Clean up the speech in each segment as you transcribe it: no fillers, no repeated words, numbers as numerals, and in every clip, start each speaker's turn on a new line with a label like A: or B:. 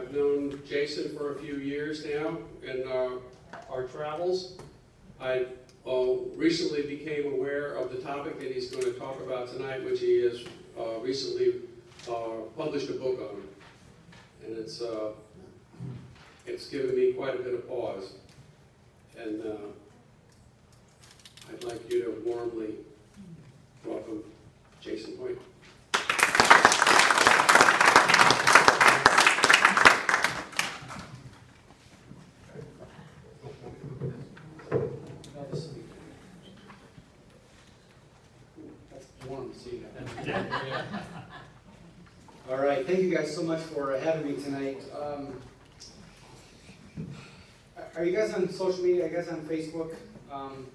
A: I've known Jason for a few years now in our travels. I recently became aware of the topic that he's going to talk about tonight, which he has recently published a book on. And it's given me quite a bit of pause. And I'd like you to warmly welcome Jason Hoyt.
B: All right, thank you guys so much for having me tonight. Are you guys on social media? I guess on Facebook? I don't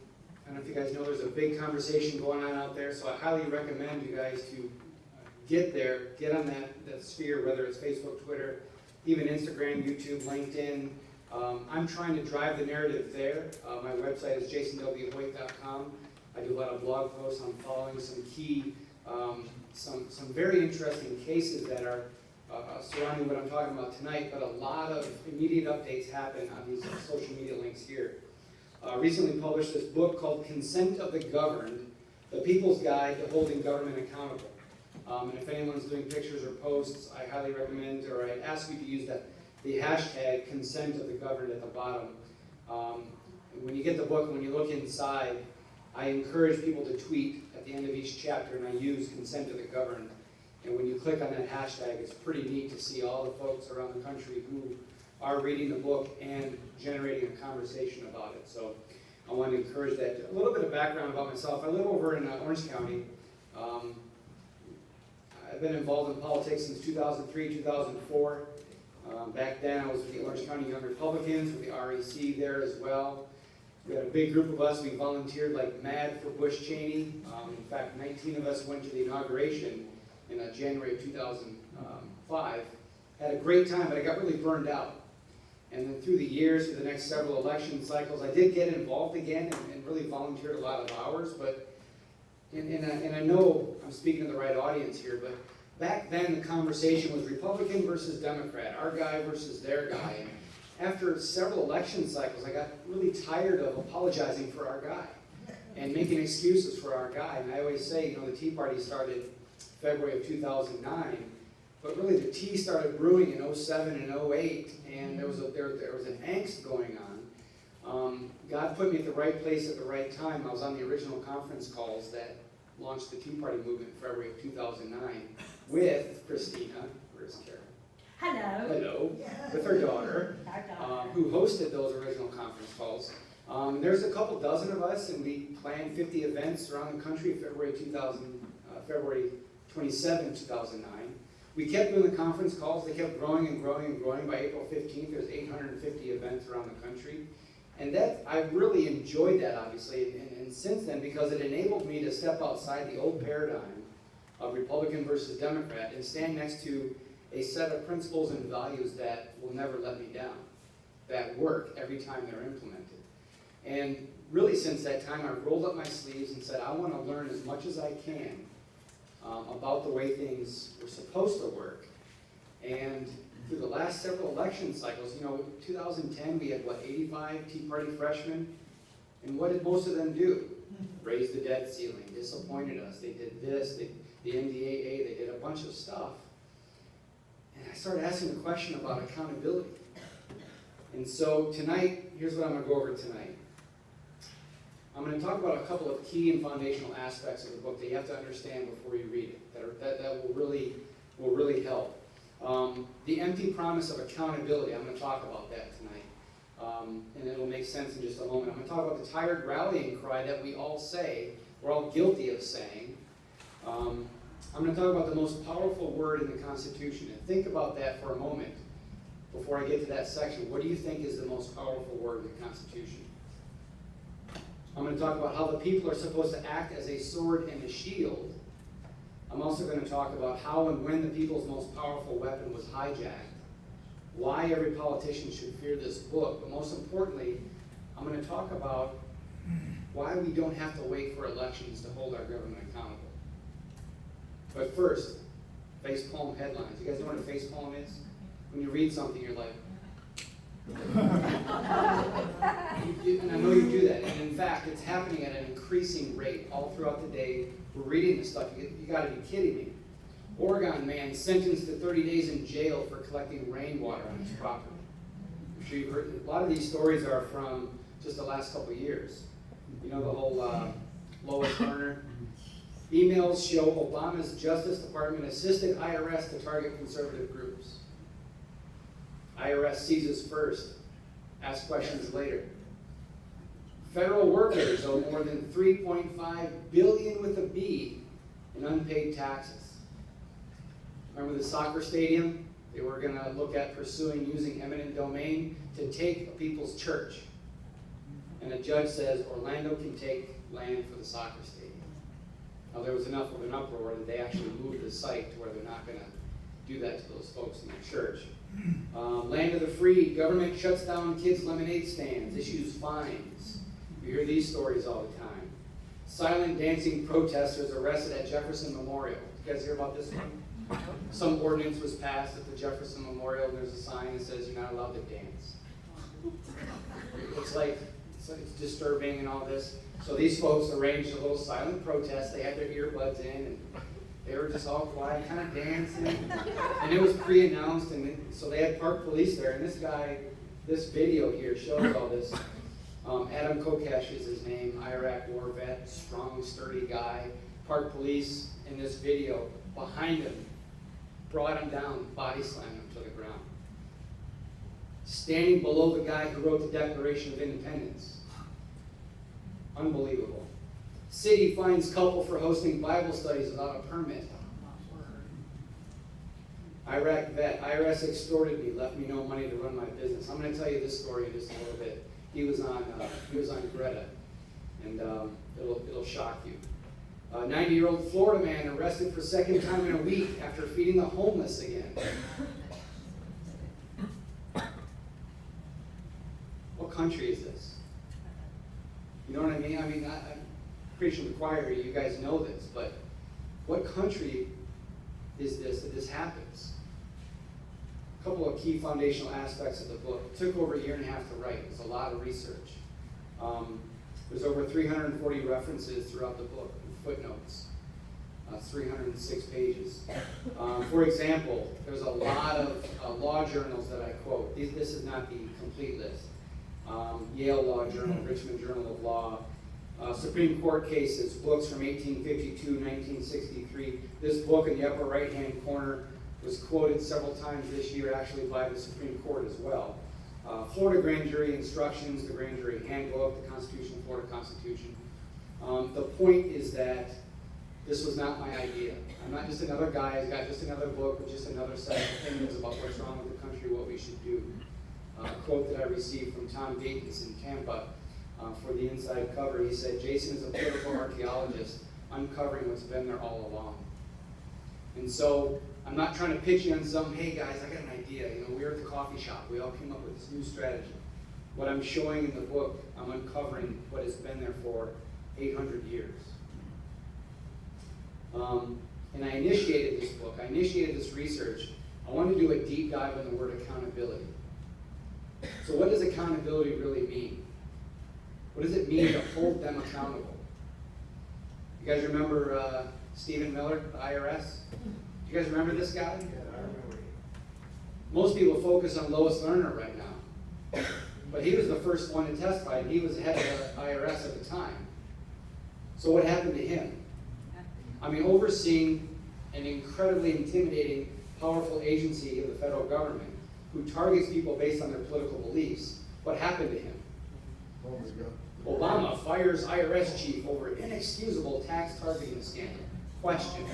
B: know if you guys know there's a big conversation going on out there, so I highly recommend you guys to get there, get on that sphere, whether it's Facebook, Twitter, even Instagram, YouTube, LinkedIn. I'm trying to drive the narrative there. My website is jasonwhoyt.com. I do a lot of blog posts. I'm following some key, some very interesting cases that are surrounding what I'm talking about tonight, but a lot of immediate updates happen on these social media links here. Recently published this book called Consent of the Governed, The People's Guide to Holding Government Accountable. And if anyone's doing pictures or posts, I highly recommend, or I ask you to use the hashtag Consent of the Governed at the bottom. And when you get the book, when you look inside, I encourage people to tweet at the end of each chapter, and I use Consent of the Governed. And when you click on that hashtag, it's pretty neat to see all the folks around the country who are reading the book and generating a conversation about it. So I want to encourage that. A little bit of background about myself. I live over in Orange County. I've been involved in politics since 2003, 2004. Back then I was with the Orange County Young Republicans, with the REC there as well. We had a big group of us. We volunteered like mad for Bush Cheney. In fact, 19 of us went to the inauguration in January of 2005. Had a great time, but I got really burned out. And then through the years, through the next several election cycles, I did get involved again and really volunteered a lot of hours. But and I know I'm speaking to the right audience here, but back then the conversation was Republican versus Democrat, our guy versus their guy. And after several election cycles, I got really tired of apologizing for our guy and making excuses for our guy. And I always say, the Tea Party started February of 2009, but really the tea started brewing in 07 and 08, and there was an angst going on. God put me at the right place at the right time. I was on the original conference calls that launched the Tea Party movement in February of 2009 with Christina, where's Karen? Hello, with her daughter, who hosted those original conference calls. There's a couple dozen of us, and we planned 50 events around the country. February 27, 2009. We kept doing the conference calls. They kept growing and growing and growing. By April 15th, there's 850 events around the country. And I really enjoyed that, obviously, and since then, because it enabled me to step outside the old paradigm of Republican versus Democrat and stand next to a set of principles and values that will never let me down, that work every time they're implemented. And really since that time, I rolled up my sleeves and said, I want to learn as much as I can about the way things were supposed to work. And through the last several election cycles, 2010, we had, 85 Tea Party freshmen? And what did most of them do? Raise the debt ceiling, disappointed us. They did this, the NDAA, they did a bunch of stuff. And I started asking the question about accountability. And so tonight, here's what I'm going to go over tonight. I'm going to talk about a couple of key and foundational aspects of the book that you have to understand before you read it, that will really help. The empty promise of accountability, I'm going to talk about that tonight. And it'll make sense in just a moment. I'm going to talk about the tired rallying cry that we all say, we're all guilty of saying. I'm going to talk about the most powerful word in the Constitution. And think about that for a moment before I get to that section. What do you think is the most powerful word in the Constitution? I'm going to talk about how the people are supposed to act as a sword and a shield. I'm also going to talk about how and when the people's most powerful weapon was hijacked, why every politician should fear this book, but most importantly, I'm going to talk about why we don't have to wait for elections to hold our government accountable. But first, facepalm headlines. You guys know what a facepalm is? When you read something, you're like, and I know you do that. And in fact, it's happening at an increasing rate all throughout the day. We're reading this stuff. You got to be kidding me. Oregon man sentenced to 30 days in jail for collecting rainwater on his property. I'm sure you've heard. A lot of these stories are from just the last couple of years. You know the whole Lois Lerner. Emails show Obama's Justice Department assisted IRS to target conservative groups. IRS seizes first, asks questions later. Federal workers owe more than $3.5 billion with a B in unpaid taxes. Remember the soccer stadium? They were going to look at pursuing using eminent domain to take a people's church. And a judge says Orlando can take land for the soccer stadium. Now there was enough of an uproar that they actually moved the site to where they're not going to do that to those folks in their church. Land of the free, government shuts down kids' lemonade stands, issues fines. You hear these stories all the time. Silent dancing protesters arrested at Jefferson Memorial. You guys hear about this one? Some ordinance was passed at the Jefferson Memorial, and there's a sign that says you're not allowed to dance. It's disturbing and all this. So these folks arranged a little silent protest. They had their earbuds in, and they were just all quiet, kind of dancing. And it was pre-announced, and so they had park police there. And this guy, this video here shows all this. Adam Kokesh is his name, Iraq war vet, strong, sturdy guy. Park police in this video behind him brought him down, body slammed him to the ground. Standing below the guy who wrote the Declaration of Independence. Unbelievable. City fines couple for hosting Bible studies without a permit. Iraq vet, IRS extorted me, left me no money to run my business. I'm going to tell you this story in just a little bit. He was on Greta, and it'll shock you. 90-year-old Florida man arrested for second time in a week after feeding the homeless again. What country is this? You know what I mean? I'm preaching to the choir, you guys know this, but what country is this that this happens? A couple of key foundational aspects of the book. It took over a year and a half to write. It was a lot of research. There's over 340 references throughout the book, footnotes. 306 pages. For example, there's a lot of law journals that I quote. This is not the complete list. Yale Law Journal, Richmond Journal of Law, Supreme Court cases, books from 1852, 1963. This book in the upper right-hand corner was quoted several times this year, actually by the Supreme Court as well. Florida Grand Jury Instructions, the Grand Jury Handbook, the Constitution, Florida Constitution. The point is that this was not my idea. I'm not just another guy who's got just another book with just another set of opinions about what's wrong with the country, what we should do. A quote that I received from Tom Gatens in Tampa for the inside cover. He said, Jason is a political archaeologist uncovering what's been there all along. And so I'm not trying to pitch you on some, hey guys, I got an idea. We were at the coffee shop. We all came up with this new strategy. What I'm showing in the book, I'm uncovering what has been there for 800 years. And I initiated this book. I initiated this research. I wanted to do a deep dive on the word accountability. So what does accountability really mean? What does it mean to hold them accountable? You guys remember Stephen Miller, the IRS? You guys remember this guy?
C: Yeah, I remember.
B: Most people focus on Lois Lerner right now. But he was the first one to testify, and he was head of the IRS at the time. So what happened to him? Overseeing an incredibly intimidating, powerful agency of the federal government who targets people based on their political beliefs. What happened to him?
C: Oh my God.
B: Obama fires IRS chief over inexcusable tax targeting scandal. Question.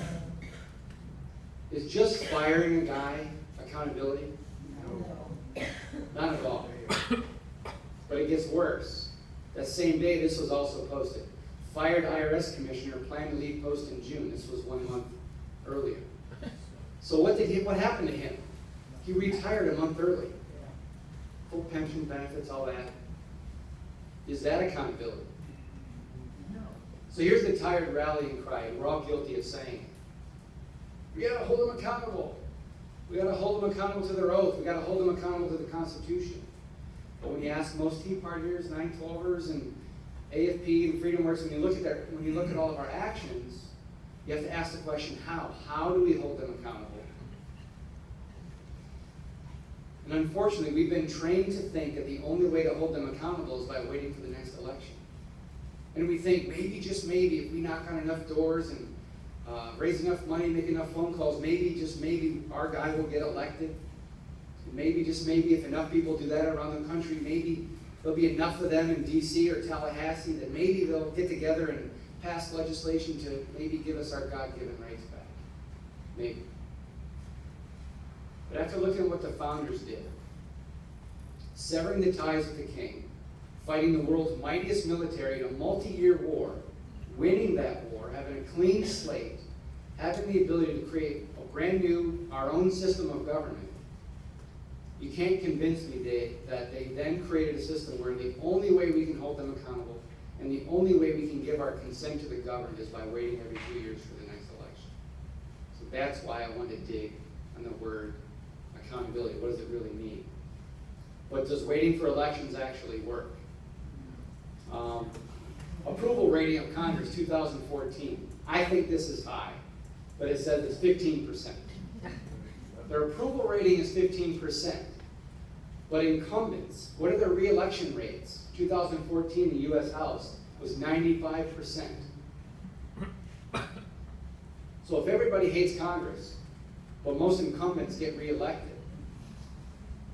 B: Is just firing a guy accountability?
C: No.
B: Not at all. But it gets worse. That same day, this was also posted. Fired IRS commissioner planned to leave post in June. This was 1 month earlier. So what happened to him? He retired a month early. Full pension benefits, all that. Is that accountability?
D: No.
B: So here's the tired rallying cry, and we're all guilty of saying it. We gotta hold them accountable. We gotta hold them accountable to their oath. We gotta hold them accountable to the Constitution. But when you ask most Tea Partiers, 9/12ers, and AFP and Freedom Works, when you look at all of our actions, you have to ask the question, how? How do we hold them accountable? And unfortunately, we've been trained to think that the only way to hold them accountable is by waiting for the next election. And we think maybe, just maybe, if we knock on enough doors and raise enough money, make enough phone calls, maybe, just maybe, our guy will get elected. And maybe, just maybe, if enough people do that around the country, maybe there'll be enough of them in DC or Tallahassee that maybe they'll get together and pass legislation to maybe give us our God-given rights back. Maybe. But after looking at what the founders did, severing the ties with the king, fighting the world's mightiest military in a multi-year war, winning that war, having a clean slate, having the ability to create a brand new, our own system of government, you can't convince me that they then created a system where the only way we can hold them accountable and the only way we can give our consent to the governed is by waiting every 2 years for the next election. So that's why I wanted to dig on the word accountability. What does it really mean? But does waiting for elections actually work? Approval rating of Congress 2014. I think this is high, but it says it's 15%. Their approval rating is 15%. But incumbents, what are their re-election rates? 2014, the U.S. House was 95%. So if everybody hates Congress, but most incumbents get re-elected,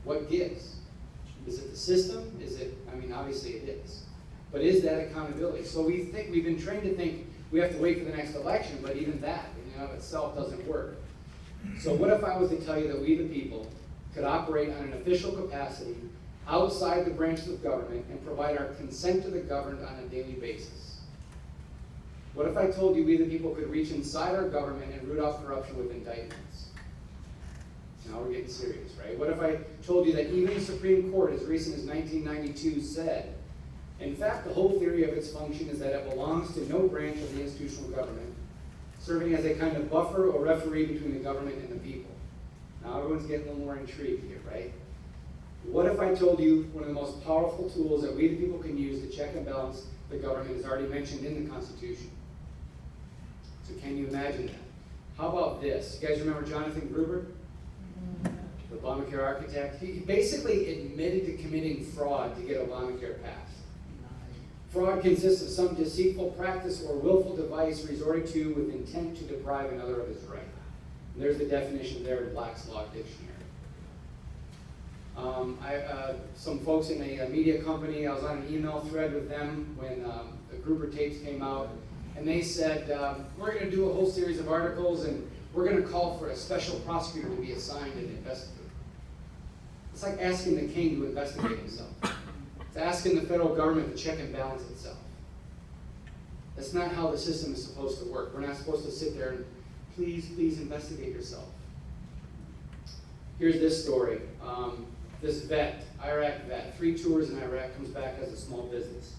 B: what gives? Is it the system? Is it, I mean, obviously it is. But is that accountability? So we've been trained to think we have to wait for the next election, but even that, in and of itself, doesn't work. So what if I was to tell you that we, the people, could operate on an official capacity outside the branches of government and provide our consent to the governed on a daily basis? What if I told you we, the people, could reach inside our government and root out corruption with indictments? Now we're getting serious, right? What if I told you that even the Supreme Court, as recent as 1992, said, in fact, the whole theory of its function is that it belongs to no branch of the institutional government, serving as a kind of buffer or referee between the government and the people. Now everyone's getting a little more intrigued here, right? What if I told you one of the most powerful tools that we the people can use to check and balance the government is already mentioned in the Constitution? So can you imagine that? How about this? You guys remember Jonathan Gruber? The Obamacare architect? He basically admitted to committing fraud to get Obamacare passed. Fraud consists of some deceitful practice or willful device resorted to with intent to deprive another of his right. And there's the definition there in Black's Law Dictionary. Some folks in a media company, I was on an email thread with them when the Gruber tapes came out, and they said, we're going to do a whole series of articles, and we're going to call for a special prosecutor to be assigned and investigate. It's like asking the king to investigate himself. It's asking the federal government to check and balance itself. That's not how the system is supposed to work. We're not supposed to sit there and please investigate yourself. Here's this story. This vet, Iraq vet, 3 tours in Iraq, comes back as a small business.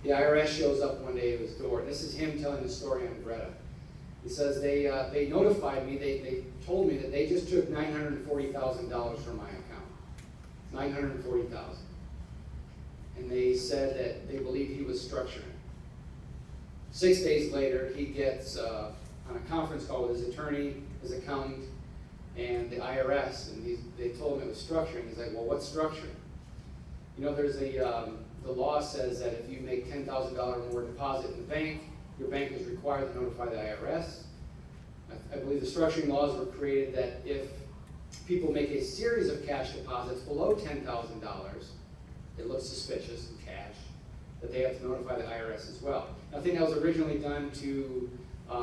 B: The IRS shows up one day at his door. This is him telling the story on Greta. He says, they notified me, they told me that they just took $940,000 from my account. $940,000. And they said that they believed he was structuring. 6 days later, he gets on a conference call with his attorney, his accountant, and the IRS, and they told him it was structuring. He's like, well, what's structuring? You know, there's the law says that if you make $10,000 or more deposit in the bank, your bank is required to notify the IRS. I believe the structuring laws were created that if people make a series of cash deposits below $10,000, it looks suspicious in cash, that they have to notify the IRS as well. I think that was originally done to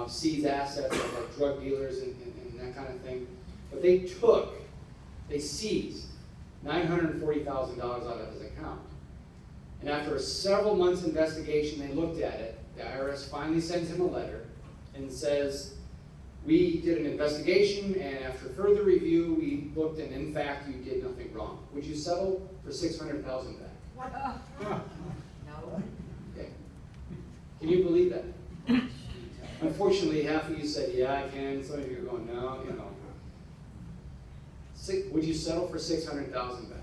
B: seize assets of like drug dealers and that kind of thing. But they seized $940,000 out of his account. And after a several months investigation, they looked at it. The IRS finally sends him a letter and says, we did an investigation, and after further review, we looked, and in fact, you did nothing wrong. Would you settle for $600,000 back?
D: What? No.
B: Okay. Can you believe that? Unfortunately, half of you said, yeah, I can. Some of you are going, no, you know. Would you settle for 600,000 back?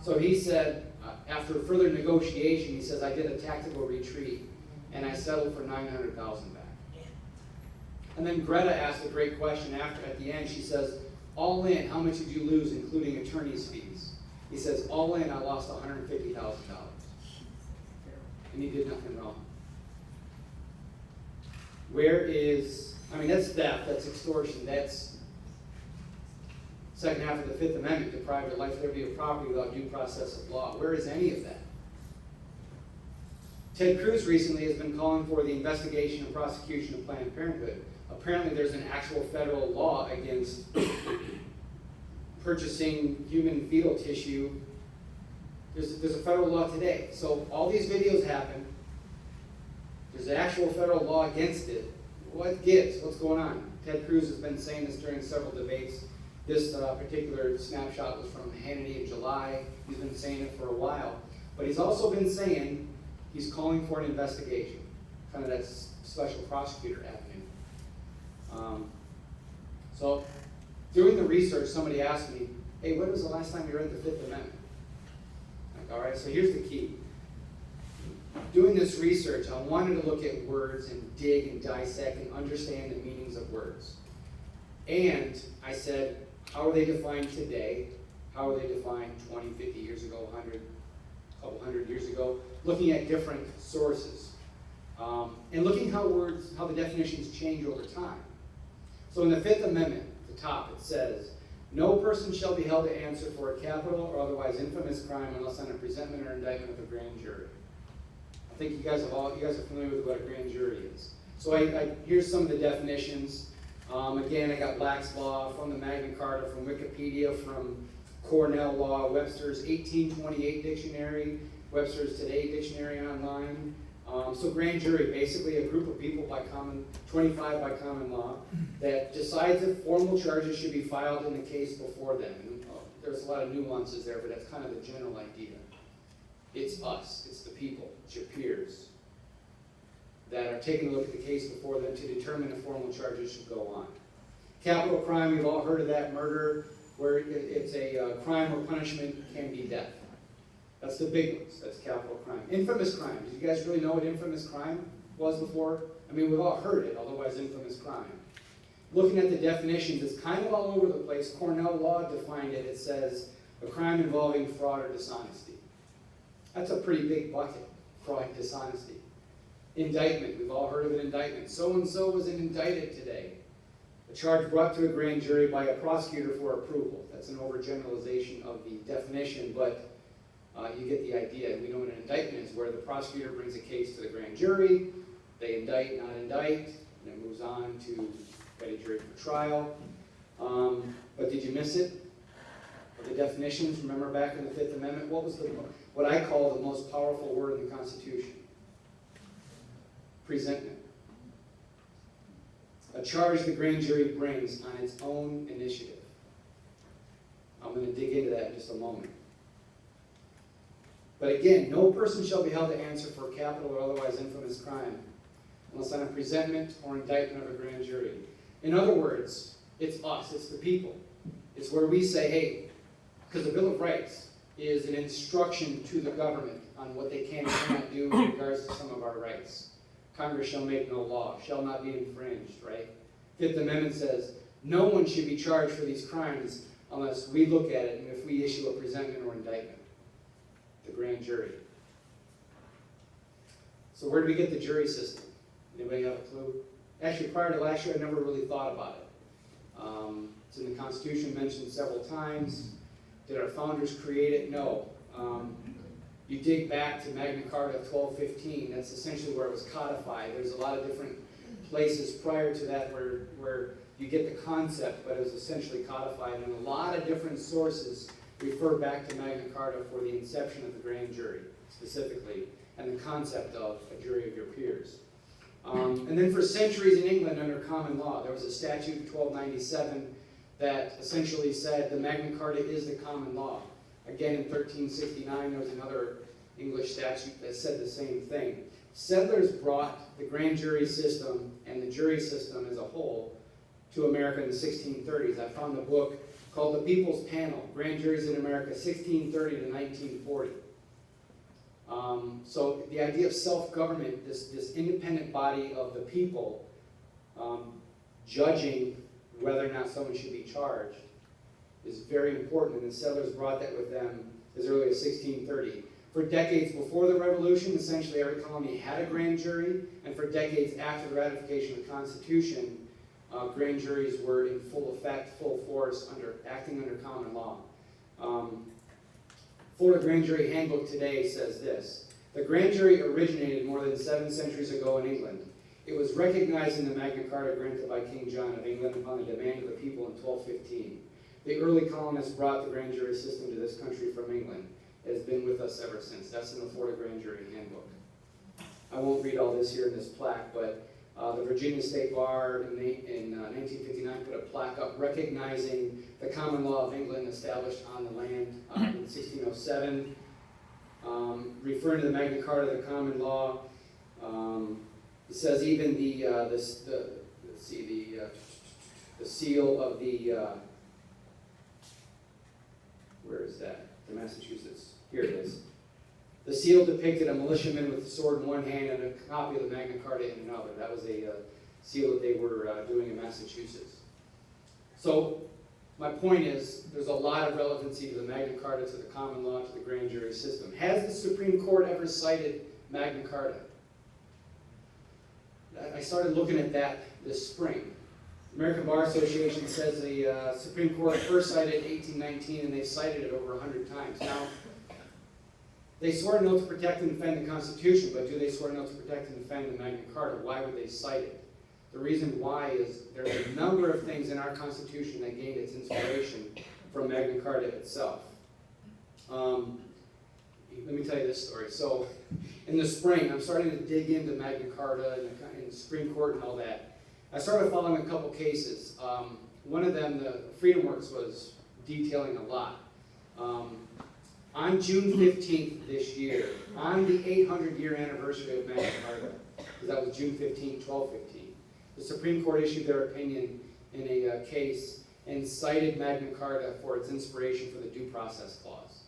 B: So he said, after further negotiation, he says, I did a tactical retreat, and I settled for 900,000 back. And then Greta asked a great question at the end. She says, all in, how much did you lose, including attorney's fees? He says, all in, I lost $150,000. And he did nothing wrong. That's theft, that's extortion, that's second half of the Fifth Amendment, deprived of life, liberty, or property without due process of law. Where is any of that? Ted Cruz recently has been calling for the investigation and prosecution of Planned Parenthood. Apparently there's an actual federal law against purchasing human fetal tissue. There's a federal law today. So all these videos happen. There's an actual federal law against it. What gives? What's going on? Ted Cruz has been saying this during several debates. This particular snapshot was from Hannity in July. He's been saying it for a while. But he's also been saying he's calling for an investigation. Kind of that special prosecutor avenue. So doing the research, somebody asked me, hey, when was the last time you read the Fifth Amendment? All right, so here's the key. Doing this research, I wanted to look at words and dig and dissect and understand the meanings of words. And I said, how are they defined today? How are they defined 20, 50 years ago, 100, a couple hundred years ago? Looking at different sources. And looking how the definitions change over time. So in the Fifth Amendment, at the top, it says, no person shall be held to answer for a capital or otherwise infamous crime unless on a presentment or indictment of a grand jury. I think you guys are familiar with what a grand jury is. So here's some of the definitions. Again, I got Black's Law from the Magna Carta, from Wikipedia, from Cornell Law, Webster's 1828 dictionary, Webster's Today dictionary online. So grand jury, basically a group of people 25 by common law, that decides if formal charges should be filed in the case before them. And, there's a lot of nuances there, but that's kind of the general idea. It's us, it's the people, it's your peers that are taking a look at the case before them to determine if formal charges should go on. Capital crime, we've all heard of that, murder, where it's a crime where punishment can be death. That's the big ones, that's capital crime. Infamous crime, did you guys really know what infamous crime was before? I mean, we've all heard it, otherwise infamous crime. Looking at the definitions, it's kind of all over the place. Cornell Law defined it, it says, a crime involving fraud or dishonesty. That's a pretty big bucket, fraud and dishonesty. Indictment, we've all heard of an indictment. So-and-so was indicted today. A charge brought to a grand jury by a prosecutor for approval. That's an overgeneralization of the definition, but you get the idea. We know what an indictment is, where the prosecutor brings a case to the grand jury, they indict, not indict, and it moves on to get a jury for trial. But did you miss it? The definitions, remember back in the Fifth Amendment, what was what I call the most powerful word in the Constitution? Presentment. A charge the grand jury brings on its own initiative. I'm going to dig into that in just a moment. But again, no person shall be held to answer for capital or otherwise infamous crime unless on a presentment or indictment of a grand jury. In other words, it's us, it's the people. It's where we say, hey, because the Bill of Rights is an instruction to the government on what they can and cannot do in regards to some of our rights. Congress shall make no law, shall not be infringed, right? Fifth Amendment says no one should be charged for these crimes unless we look at it and if we issue a presentment or indictment. The grand jury. So where do we get the jury system? Anybody have a clue? Actually, prior to last year, I never really thought about it. It's in the Constitution, mentioned several times. Did our founders create it? No. You dig back to Magna Carta of 1215, that's essentially where it was codified. There's a lot of different places prior to that where you get the concept, but it was essentially codified, and a lot of different sources refer back to Magna Carta for the inception of the grand jury, specifically, and the concept of a jury of your peers. And then for centuries in England under common law, there was a statute in 1297 that essentially said the Magna Carta is the common law. Again, in 1369, there was another English statute that said the same thing. Settlers brought the grand jury system and the jury system as a whole to America in the 1630s. I found the book called the People's Panel, Grand Juries in America, 1630 to 1940. So the idea of self-government, this independent body of the people judging whether or not someone should be charged, is very important, and the settlers brought that with them as early as 1630. For decades before the Revolution, essentially every colony had a grand jury, and for decades after the ratification of the Constitution, grand juries were in full effect, full force, acting under common law. Florida Grand Jury Handbook today says this: the grand jury originated more than 7 centuries ago in England. It was recognized in the Magna Carta granted by King John of England upon the demand of the people in 1215. The early colonists brought the grand jury system to this country from England. It has been with us ever since. That's in the Florida Grand Jury Handbook. I won't read all this here in this plaque, but the Virginia State Bar in 1959 put a plaque up recognizing the common law of England established on the land in 1607, referring to the Magna Carta, the common law. It says even the seal of the where is that? The Massachusetts. Here it is. The seal depicted a militiaman with a sword in one hand and a copy of the Magna Carta in another. That was a seal that they were doing in Massachusetts. So my point is, there's a lot of relevancy to the Magna Carta, to the common law, to the grand jury system. Has the Supreme Court ever cited Magna Carta? I started looking at that this spring. The American Bar Association says the Supreme Court first cited 1819, and they've cited it over 100 times. Now, they swore an oath to protect and defend the Constitution, but do they swear an oath to protect and defend the Magna Carta? Why would they cite it? The reason why is there are a number of things in our Constitution that gained its inspiration from Magna Carta itself. Let me tell you this story. So, in the spring, I'm starting to dig into Magna Carta and the Supreme Court and all that. I started following a couple cases. One of them, the Freedom Works, was detailing a lot. On June 15th this year, on the 800-year anniversary of Magna Carta, because that was June 15, 1215, the Supreme Court issued their opinion in a case and cited Magna Carta for its inspiration for the Due Process Clause.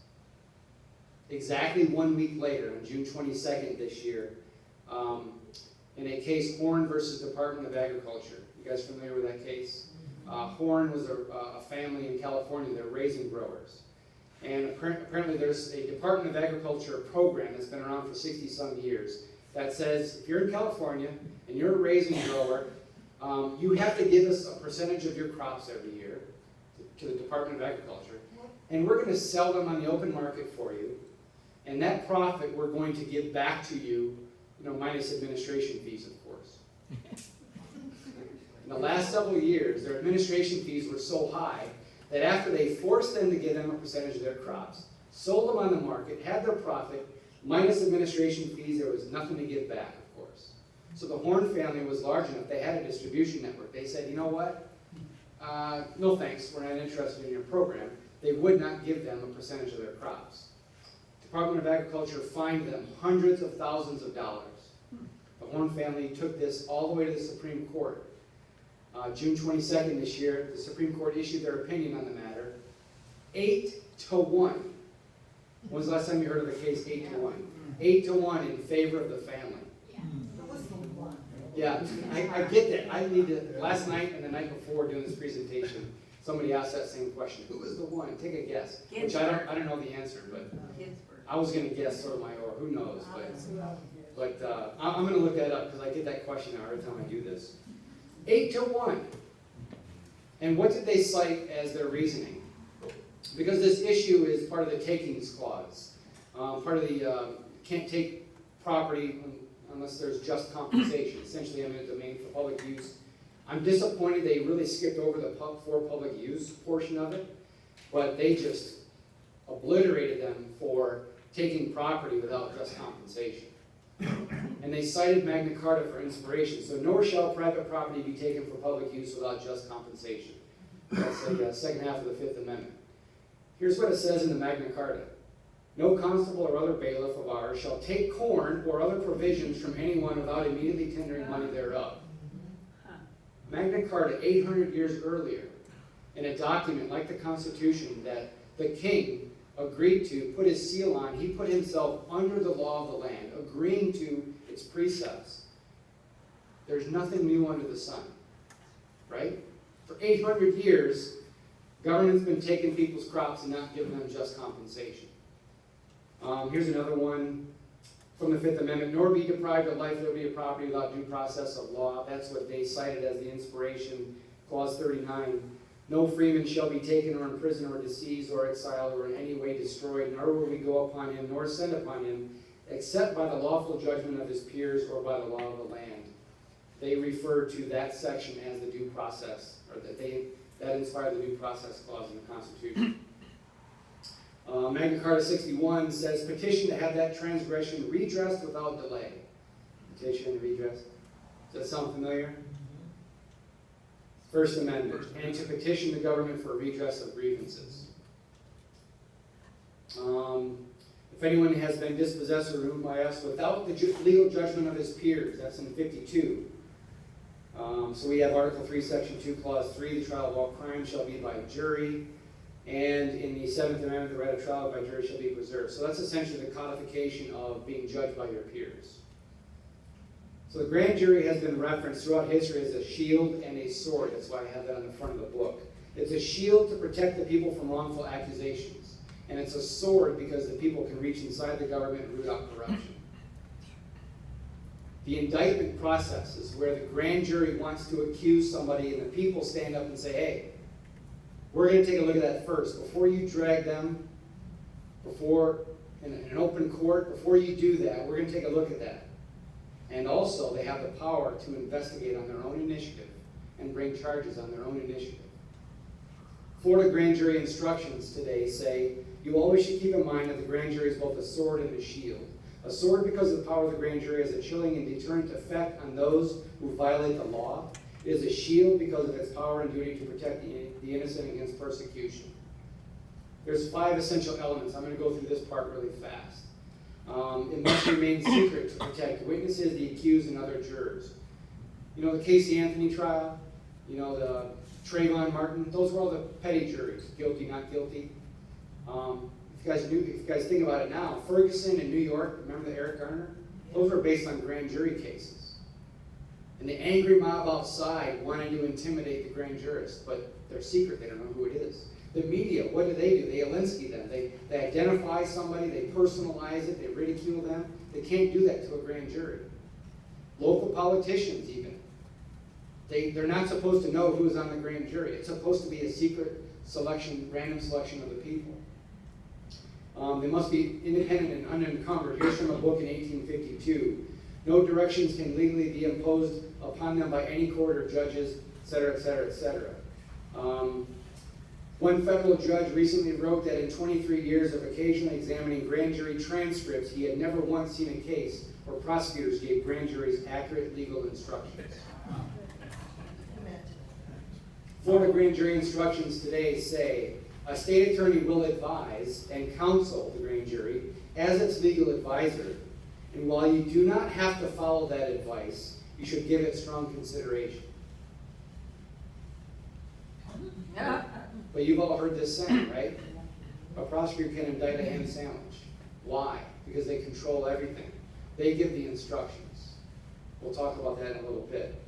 B: Exactly 1 week later, on June 22nd this year, in a case, Horn versus Department of Agriculture. You guys familiar with that case? Horn was a family in California. They're raising growers. And apparently there's a Department of Agriculture program that's been around for 60-some years that says if you're in California and you're a raising grower, you have to give us a percentage of your crops every year to the Department of Agriculture, and we're going to sell them on the open market for you, and that profit we're going to give back to you, minus administration fees, of course. In the last several years, their administration fees were so high that after they forced them to give them a percentage of their crops, sold them on the market, had their profit, minus administration fees, there was nothing to give back, of course. So the Horn family was large enough, they had a distribution network. They said, you know what? No thanks, we're not interested in your program. They would not give them a percentage of their crops. Department of Agriculture fined them hundreds of thousands of dollars. The Horn family took this all the way to the Supreme Court. June 22nd this year, the Supreme Court issued their opinion on the matter, 8-1. When was the last time you heard of a case 8-1? 8-1 in favor of the family. Yeah, I get that. I need to, last night and the night before doing this presentation, somebody asked that same question. Who was the one? Take a guess. Which I don't know the answer, but I was going to guess Sotomayor. Who knows? But I'm going to look that up because I get that question every time I do this. 8-1. And what did they cite as their reasoning? Because this issue is part of the takings clause. Part of the can't take property unless there's just compensation. Essentially, eminent domain for public use. I'm disappointed they really skipped over the for public use portion of it, but they just obliterated them for taking property without just compensation. And they cited Magna Carta for inspiration. So nor shall private property be taken for public use without just compensation. That's the second half of the Fifth Amendment. Here's what it says in the Magna Carta. No constable or other bailiff of ours shall take corn or other provisions from anyone without immediately tendering money thereof. Magna Carta, 800 years earlier, in a document like the Constitution that the king agreed to put his seal on. He put himself under the law of the land, agreeing to its precepts. There's nothing new under the sun, right? For 800 years, government's been taking people's crops and not giving them just compensation. Here's another one from the Fifth Amendment. Nor be deprived of life, liberty, or property without due process of law. That's what they cited as the inspiration. Clause 39. No freeman shall be taken or imprisoned or diseased or exiled or in any way destroyed, nor will we go upon him nor send upon him, except by the lawful judgment of his peers or by the law of the land. They refer to that section as the due process, or that inspired the due process clause in the Constitution. Magna Carta 61 says, petition to have that transgression redressed without delay. Petition, redress. Does that sound familiar? First Amendment, and to petition the government for redress of grievances. If anyone has been dispossessed or removed by us without the legal judgment of his peers, that's in 52. So we have Article 3, Section 2, Clause 3, the trial of all crimes shall be by jury. And in the Seventh Amendment, the right of trial by jury shall be preserved. So that's essentially the codification of being judged by your peers. So the grand jury has been referenced throughout history as a shield and a sword. That's why I have that on the front of the book. It's a shield to protect the people from wrongful accusations. And it's a sword because the people can reach inside the government and root out corruption. The indictment process is where the grand jury wants to accuse somebody and the people stand up and say, hey, we're going to take a look at that first. Before you drag them, in an open court, before you do that, we're going to take a look at that. And also, they have the power to investigate on their own initiative and bring charges on their own initiative. Florida grand jury instructions today say, you always should keep in mind that the grand jury is both a sword and a shield. A sword because of the power of the grand jury has a chilling and deterrent effect on those who violate the law. It is a shield because of its power and duty to protect the innocent against persecution. There's 5 essential elements. I'm going to go through this part really fast. It must remain secret to protect witnesses, the accused, and other jurors. You know the Casey Anthony trial? You know the Trayvon Martin? Those were all the petty juries. Guilty, not guilty. If you guys think about it now, Ferguson in New York, remember the Eric Garner? Those were based on grand jury cases. And the angry mob outside wanted to intimidate the grand jurists, but they're secret, they don't know who it is. The media, what do? They Alinsky them. They identify somebody, they personalize it, they ridicule them. They can't do that to a grand jury. Local politicians even. They're not supposed to know who's on the grand jury. It's supposed to be a secret selection, random selection of the people. They must be independent and unencumbered. Here's from a book in 1852. No directions can legally be imposed upon them by any court or judges, etc., etc., etc. One federal judge recently wrote that in 23 years of occasionally examining grand jury transcripts, he had never once seen a case where prosecutors gave grand juries accurate legal instructions. Florida grand jury instructions today say, a state attorney will advise and counsel the grand jury as its legal advisor, and while you do not have to follow that advice, you should give it strong consideration. But you've all heard this saying, right? A prosecutor can indict a ham sandwich. Why? Because they control everything. They give the instructions. We'll talk about that in a little bit.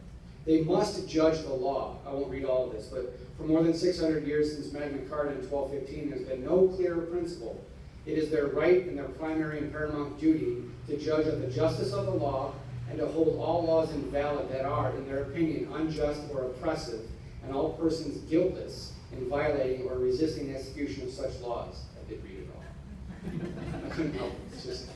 B: They must judge the law. I won't read all of this, but for more than 600 years since Magna Carta in 1215, there's been no clearer principle. It is their right and their primary and paramount duty to judge of the justice of the law and to hold all laws invalid that are, in their opinion, unjust or oppressive, and all persons guiltless in violating or resisting the execution of such laws. I did read it all. I couldn't help it. It's just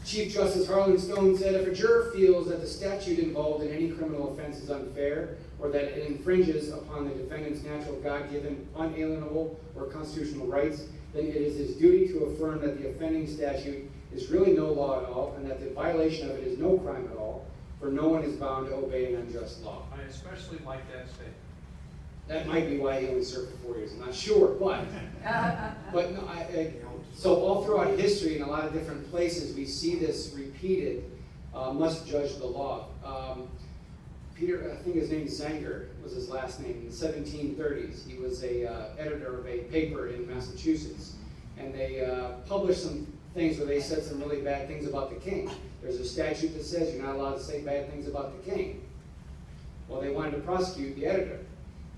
B: Chief Justice Harlan Stone said, if a juror feels that the statute involved in any criminal offense is unfair or that it infringes upon the defendant's natural God-given, unalienable, or constitutional rights, then it is his duty to affirm that the offending statute is really no law at all and that the violation of it is no crime at all, for no one is bound to obey an unjust law.
E: I especially like that statement.
B: That might be why he only served for 4 years. I'm not sure, but no, so all throughout history, in a lot of different places, we see this repeated. Must judge the law. Peter, I think his name's Zenger was his last name, in the 1730s. He was a editor of a paper in Massachusetts. And they published some things where they said some really bad things about the king. There's a statute that says you're not allowed to say bad things about the king. Well, they wanted to prosecute the editor.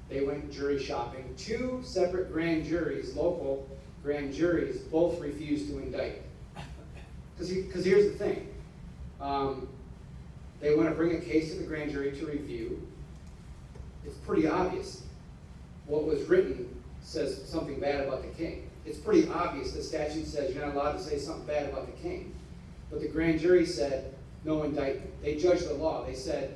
B: They went jury shopping. 2 separate grand juries, local grand juries, both refused to indict. Because here's the thing. They want to bring a case to the grand jury to review. It's pretty obvious. What was written says something bad about the king. It's pretty obvious the statute says you're not allowed to say something bad about the king. But the grand jury said no indictment. They judged the law. They said,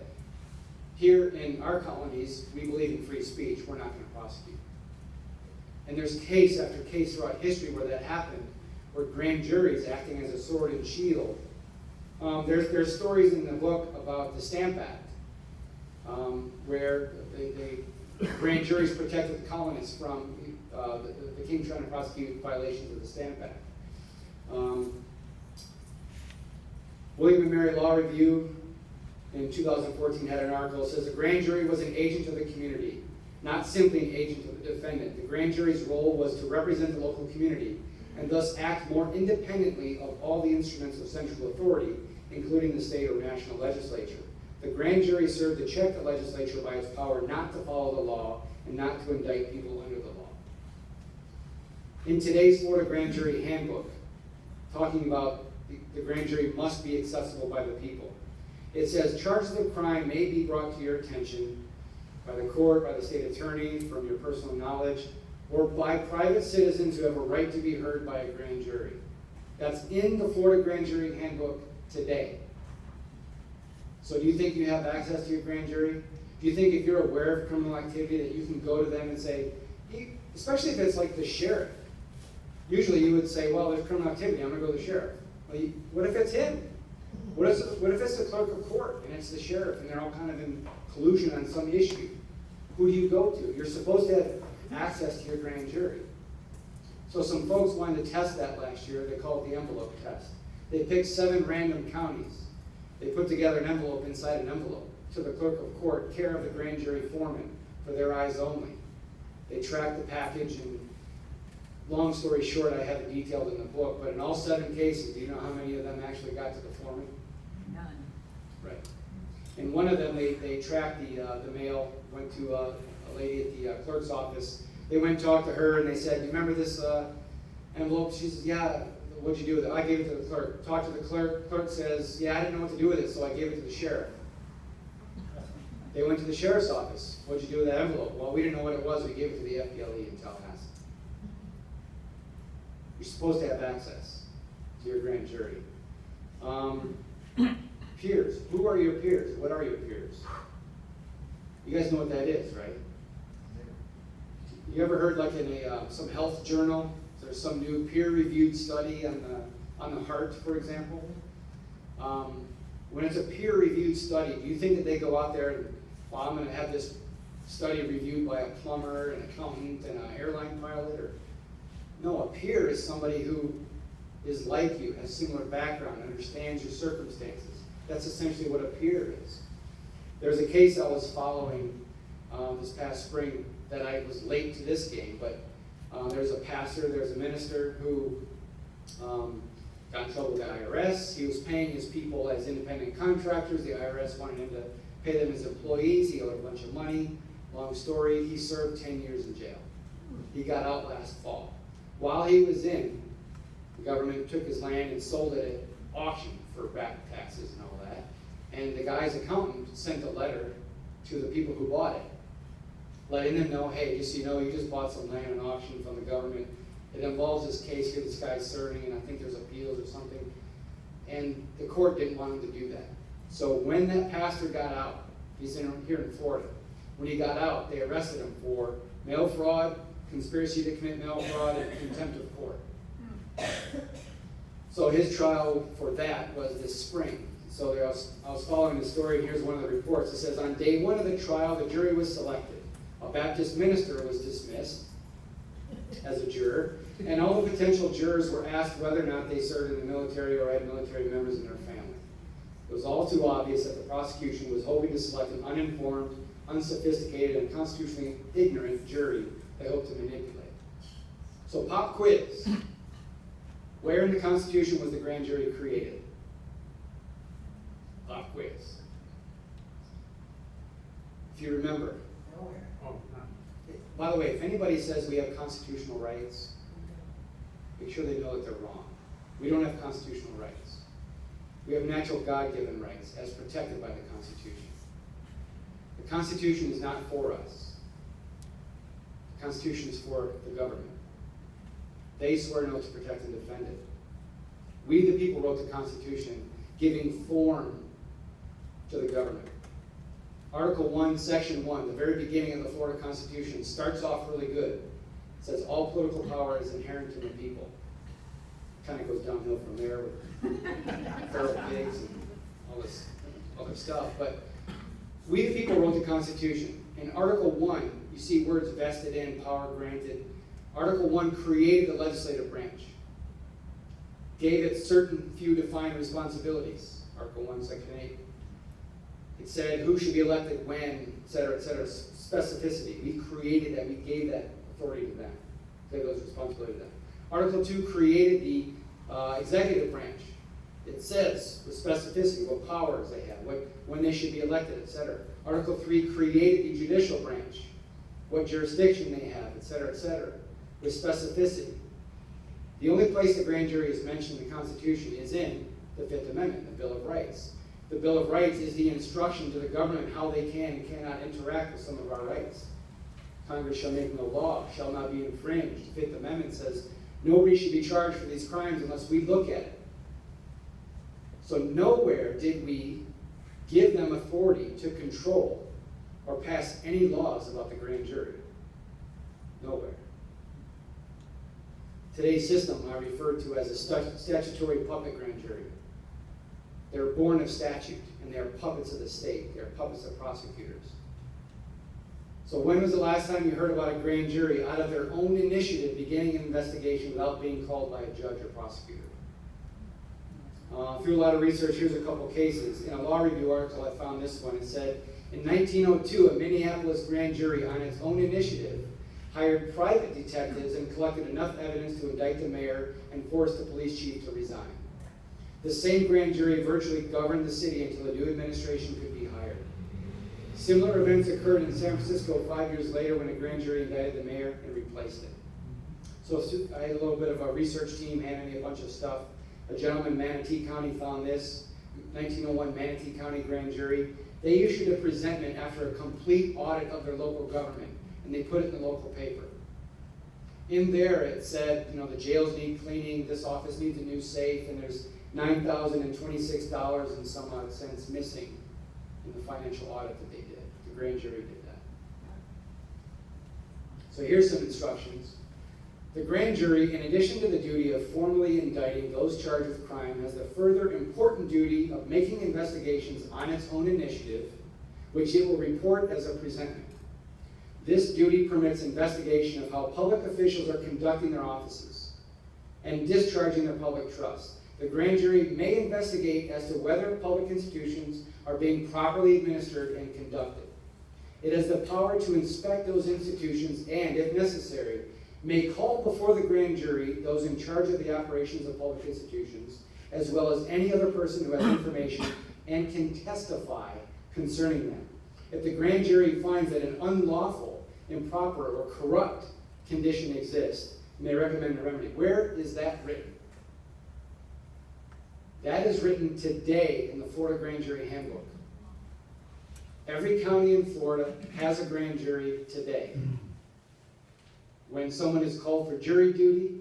B: here in our colonies, we believe in free speech. We're not going to prosecute. And there's case after case throughout history where that happened, where grand juries acting as a sword and shield. There's stories in the book about the Stamp Act, where the grand juries protected the colonists from the king trying to prosecute violations of the Stamp Act. William and Mary Law Review in 2014 had an article that says the grand jury was an agent of the community, not simply an agent of the defendant. The grand jury's role was to represent the local community and thus act more independently of all the instruments of central authority, including the state or national legislature. The grand jury served to check the legislature by its power not to follow the law and not to indict people under the law. In today's Florida Grand Jury Handbook, talking about the grand jury must be accessible by the people, it says charges of crime may be brought to your attention by the court, by the state attorney, from your personal knowledge, or by private citizens who have a right to be heard by a grand jury. That's in the Florida Grand Jury Handbook today. So do you think you have access to your grand jury? Do you think if you're aware of criminal activity that you can go to them and say, especially if it's like the sheriff? Usually you would say, well, there's criminal activity, I'm going to go to the sheriff. Well, what if it's him? What if it's the clerk of court and it's the sheriff and they're all kind of in collusion on some issue? Who do you go to? You're supposed to have access to your grand jury. So some folks wanted to test that last year. They call it the envelope test. They picked 7 random counties. They put together an envelope inside an envelope to the clerk of court, care of the grand jury foreman, for their eyes only. They tracked the package, and long story short, I have it detailed in the book, but in all 7 cases, do you know how many of them actually got to the foreman?
D: None.
B: Right. In one of them, they tracked the mail, went to a lady at the clerk's office. They went and talked to her, and they said, "You remember this envelope?" She says, "Yeah." "What'd you do with it?" "I gave it to the clerk." Talked to the clerk. Clerk says, "Yeah, I didn't know what to do with it, so I gave it to the sheriff." They went to the sheriff's office. "What'd you do with that envelope?" "Well, we didn't know what it was. We gave it to the FPLE in Tallahassee." You're supposed to have access to your grand jury. Peers. Who are your peers? What are your peers? You guys know what that is, right? You ever heard, like in some health journal, there's some new peer-reviewed study on the heart, for example? When it's a peer-reviewed study, do you think that they go out there and, well, I'm going to have this study reviewed by a plumber, an accountant, and an airline pilot? Or no, a peer is somebody who is like you, has similar background, understands your circumstances. That's essentially what a peer is. There's a case I was following this past spring that I was late to this game, but there's a pastor, there's a minister who got in trouble with the IRS. He was paying his people as independent contractors. The IRS wanted him to pay them as employees. He owed a bunch of money. Long story, he served 10 years in jail. He got out last fall. While he was in, the government took his land and sold it at auction for back taxes and all that. And the guy's accountant sent a letter to the people who bought it, letting them know, hey, just so you know, you just bought some land in auction from the government. It involves this case here this guy's serving, and I think there's appeals or something. And the court didn't want him to do that. So when that pastor got out, he's here in Florida, when he got out, they arrested him for mail fraud, conspiracy to commit mail fraud, and contempt of court. So his trial for that was this spring. So I was following the story, and here's one of the reports. It says, on day 1 of the trial, the jury was selected. A Baptist minister was dismissed as a juror, and all the potential jurors were asked whether or not they served in the military or had military members in their family. It was all too obvious that the prosecution was hoping to select an uninformed, unsophisticated, and constitutionally ignorant jury they hoped to manipulate. So pop quiz. Where in the Constitution was the grand jury created? Pop quiz. If you remember.
D: Nowhere.
E: Oh, no.
B: By the way, if anybody says we have constitutional rights, make sure they know that they're wrong. We don't have constitutional rights. We have natural God-given rights as protected by the Constitution. The Constitution is not for us. The Constitution is for the government. They swear an oath to protect and defend it. We, the people, wrote the Constitution, giving form to the government. Article 1, Section 1, the very beginning of the Florida Constitution, starts off really good. It says, all political power is inherent in the people. Kind of goes downhill from there with feral pigs and all this other stuff. But we, the people, wrote the Constitution. In Article 1, you see words vested in, power granted. Article 1 created the legislative branch, gave it certain few defined responsibilities. Article 1, Section 8. It said who should be elected when, et cetera, specificity. We created that, we gave that authority to them, gave those responsibilities to them. Article 2 created the executive branch. It says with specificity what powers they have, when they should be elected, et cetera. Article 3 created the judicial branch, what jurisdiction they have, et cetera, with specificity. The only place the grand jury is mentioned in the Constitution is in the Fifth Amendment, the Bill of Rights. The Bill of Rights is the instruction to the government how they can and cannot interact with some of our rights. Congress shall make no law, shall not be infringed. The Fifth Amendment says nobody should be charged for these crimes unless we look at it. So nowhere did we give them authority to control or pass any laws about the grand jury. Nowhere. Today's system I refer to as a statutory puppet grand jury. They're born of statute, and they are puppets of the state. They are puppets of prosecutors. So when was the last time you heard about a grand jury out of their own initiative beginning an investigation without being called by a judge or prosecutor? Through a lot of research, here's a couple cases. In a law review article, I found this one. It said, in 1902, a Minneapolis grand jury on its own initiative hired private detectives and collected enough evidence to indict the mayor and force the police chief to resign. The same grand jury virtually governed the city until a new administration could be hired. Similar events occurred in San Francisco 5 years later when a grand jury indicted the mayor and replaced it. So I had a little bit of a research team handing me a bunch of stuff. A gentleman in Manatee County found this, 1901 Manatee County grand jury. They issued a presentment after a complete audit of their local government, and they put it in the local paper. In there it said, the jails need cleaning, this office needs a new safe, and there's $9,026 and some odd cents missing in the financial audit that they did. The grand jury did that. So here's some instructions. The grand jury, in addition to the duty of formally indicting those charged with crime, has the further important duty of making investigations on its own initiative, which it will report as a presentment. This duty permits investigation of how public officials are conducting their offices and discharging their public trust. The grand jury may investigate as to whether public institutions are being properly administered and conducted. It has the power to inspect those institutions and, if necessary, may call before the grand jury those in charge of the operations of public institutions, as well as any other person who has information and can testify concerning them. If the grand jury finds that an unlawful, improper, or corrupt condition exists, it may recommend a remedy. Where is that written? That is written today in the Florida Grand Jury Handbook. Every county in Florida has a grand jury today. When someone is called for jury duty,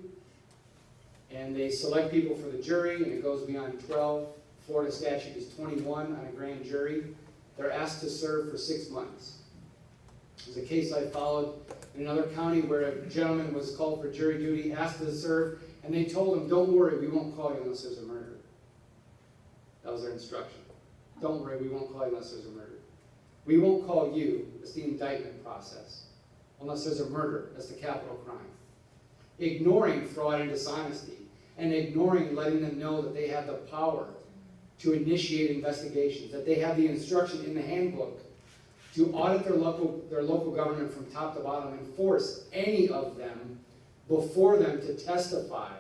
B: and they select people for the jury, and it goes beyond 12, Florida statute is 21 on a grand jury, they're asked to serve for 6 months. There's a case I followed in another county where a gentleman was called for jury duty, asked to serve, and they told him, don't worry, we won't call you unless there's a murder. That was their instruction. Don't worry, we won't call you unless there's a murder. We won't call you, it's the indictment process, unless there's a murder, that's the capital crime. Ignoring fraud and dishonesty, and ignoring letting them know that they have the power to initiate investigations, that they have the instruction in the handbook to audit their local government from top to bottom and force any of them before them to testify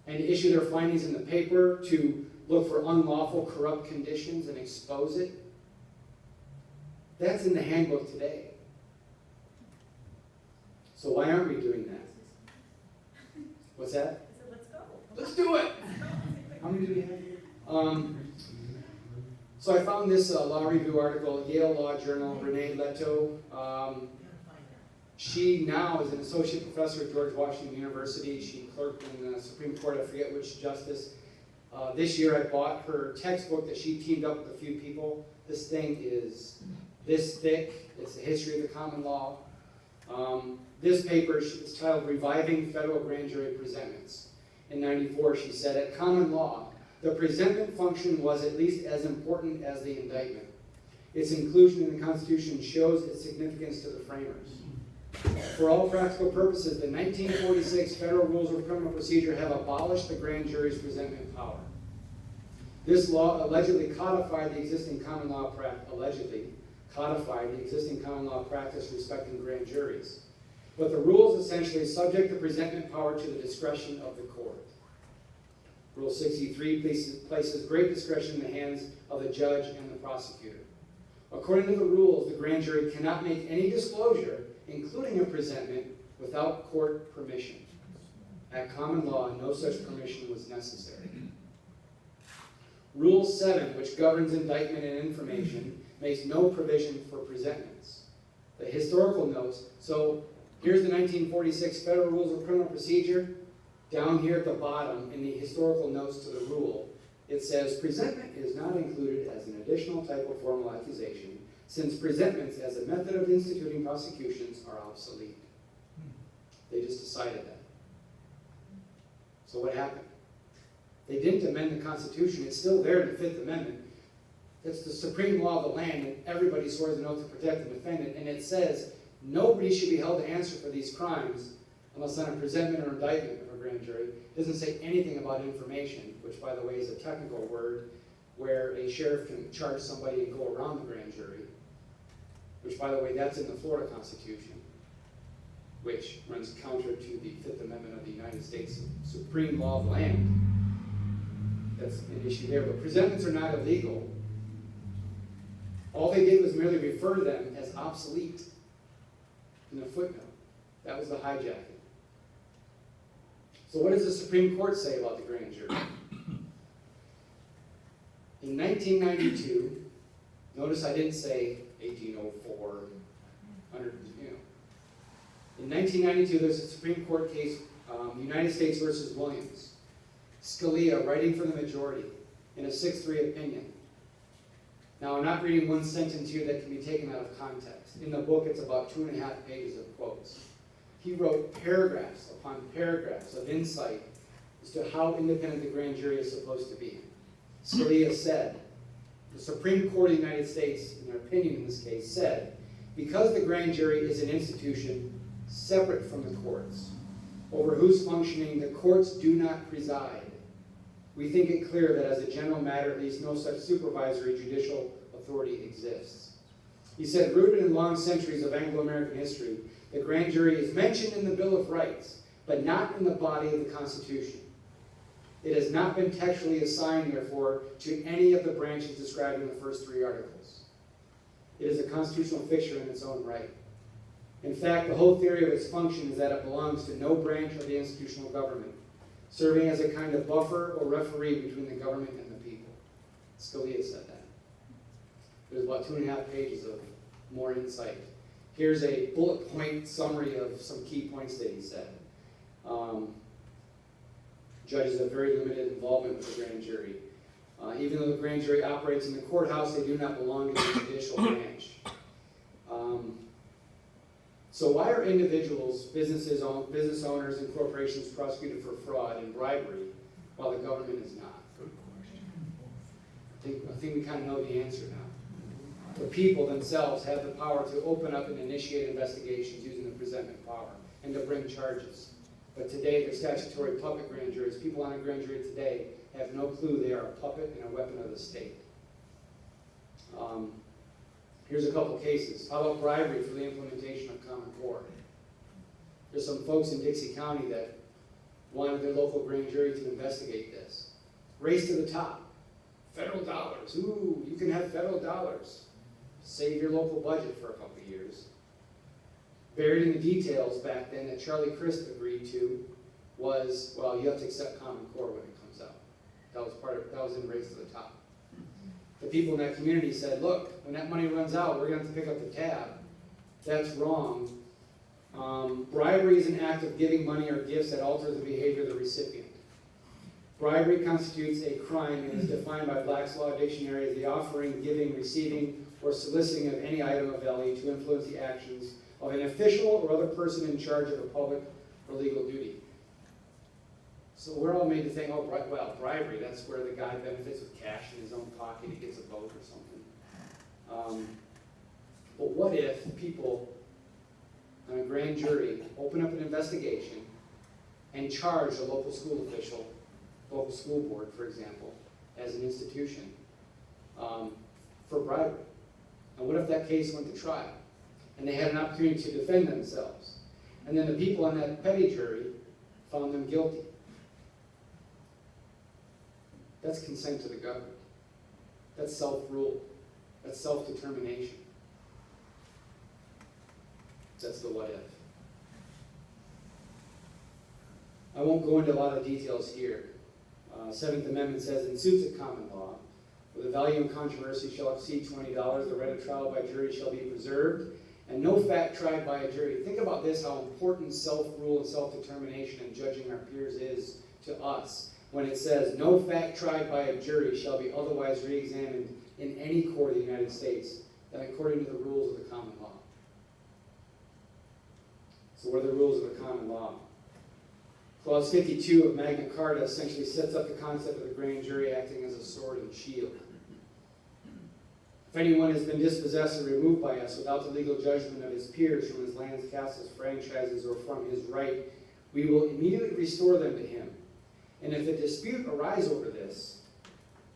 B: and issue their findings in the paper, to look for unlawful, corrupt conditions and expose it. That's in the handbook today. So why aren't we doing that? What's that?
D: I said, let's go.
B: Let's do it! How many do we have? So I found this law review article, Yale Law Journal, Renee Leto. She now is an associate professor at George Washington University. She clerked in the Supreme Court, I forget which justice. This year I bought her textbook that she teamed up with a few people. This thing is this thick. It's the history of the common law. This paper is titled Reviving Federal Grand Jury Presentments. In '94, she said, at common law, the presentment function was at least as important as the indictment. Its inclusion in the Constitution shows its significance to the framers. For all practical purposes, the 1946 Federal Rules of Criminal Procedure have abolished the grand jury's presentment power. This law allegedly codified the existing common law practice respecting grand juries. But the rules essentially subject the presentment power to the discretion of the court. Rule 63 places great discretion in the hands of the judge and the prosecutor. According to the rules, the grand jury cannot make any disclosure, including a presentment, without court permission. At common law, no such permission was necessary. Rule 7, which governs indictment and information, makes no provision for presentments. The historical notes, so here's the 1946 Federal Rules of Criminal Procedure. Down here at the bottom, in the historical notes to the rule, it says, presentment is not included as an additional type of formal accusation, since presentments as a method of instituting prosecutions are obsolete. They just decided that. So what happened? They didn't amend the Constitution. It's still there in the Fifth Amendment. It's the supreme law of the land, and everybody swears an oath to protect and defend it. And it says nobody should be held to answer for these crimes unless on a presentment or indictment of a grand jury. It doesn't say anything about information, which, by the way, is a technical word where a sheriff can charge somebody and go around the grand jury, which, by the way, that's in the Florida Constitution, which runs counter to the Fifth Amendment of the United States supreme law of the land. That's an issue there. But presentments are not illegal. All they did was merely refer to them as obsolete in a footnote. That was the hijacking. So what does the Supreme Court say about the grand jury? In 1992, notice I didn't say 1804, 100, In 1992, there's a Supreme Court case, United States versus Williams. Scalia, writing for the majority, in a 6-3 opinion. Now, I'm not reading one sentence here that can be taken out of context. In the book, it's about 2.5 pages of quotes. He wrote paragraphs upon paragraphs of insight as to how independent the grand jury is supposed to be. Scalia said, the Supreme Court of the United States, in their opinion in this case, said, because the grand jury is an institution separate from the courts, over whose functioning the courts do not preside, we think it clear that as a general matter, at least no such supervisory judicial authority exists. He said, rooted in long centuries of Anglo-American history, the grand jury is mentioned in the Bill of Rights, but not in the body of the Constitution. It has not been textually assigned, therefore, to any of the branches described in the first 3 articles. It is a constitutional fixture in its own right. In fact, the whole theory of its function is that it belongs to no branch of the institutional government, serving as a kind of buffer or referee between the government and the people. Scalia said that. There's about 2.5 pages of more insight. Here's a bullet point summary of some key points that he said. Judges have very limited involvement with the grand jury. Even though the grand jury operates in the courthouse, they do not belong to the judicial branch. So why are individuals, business owners, and corporations prosecuted for fraud and bribery while the government is not? Good question. I think we kind of know the answer now. The people themselves have the power to open up and initiate investigations using the presentment power and to bring charges. But today, they're statutory puppet grand juries. People on a grand jury today have no clue they are a puppet and a weapon of the state. Here's a couple cases. How about bribery for the implementation of Common Core? There's some folks in Dixie County that wanted their local grand jury to investigate this. Race to the top. Federal dollars. Ooh, you can have federal dollars. Save your local budget for a couple of years. Buried in the details back then that Charlie Crist agreed to was, well, you have to accept Common Core when it comes out. That was in Race to the Top. The people in that community said, look, when that money runs out, we're going to have to pick up the tab. That's wrong. Bribery is an act of giving money or gifts that alters the behavior of the recipient. Bribery constitutes a crime and is defined by Black's Law Dictionary as the offering, giving, receiving, or soliciting of any item of value to influence the actions of an official or other person in charge of a public or legal duty. So we're all made to think, oh, well, bribery, that's where the guy benefits with cash in his own pocket, he gets a vote or something. But what if people on a grand jury open up an investigation and charge a local school official, local school board, for example, as an institution, for bribery? And what if that case went to trial and they had an opportunity to defend themselves? And then the people on that petty jury found them guilty. That's consent to the government. That's self-rule. That's self-determination. That's the what if. I won't go into a lot of details here. Seventh Amendment says, in suits of common law, where the value and controversy shall exceed $20, the right of trial by jury shall be preserved, and no fact tried by a jury. Think about this, how important self-rule and self-determination and judging our peers is to us. When it says, no fact tried by a jury shall be otherwise re-examined in any court of the United States than according to the rules of the common law. So what are the rules of the common law? Clause 52 of Magna Carta essentially sets up the concept of the grand jury acting as a sword and shield. If anyone has been dispossessed or removed by us without the legal judgment of his peers from his lands, castles, franchises, or from his right, we will immediately restore them to him. And if a dispute arise over this,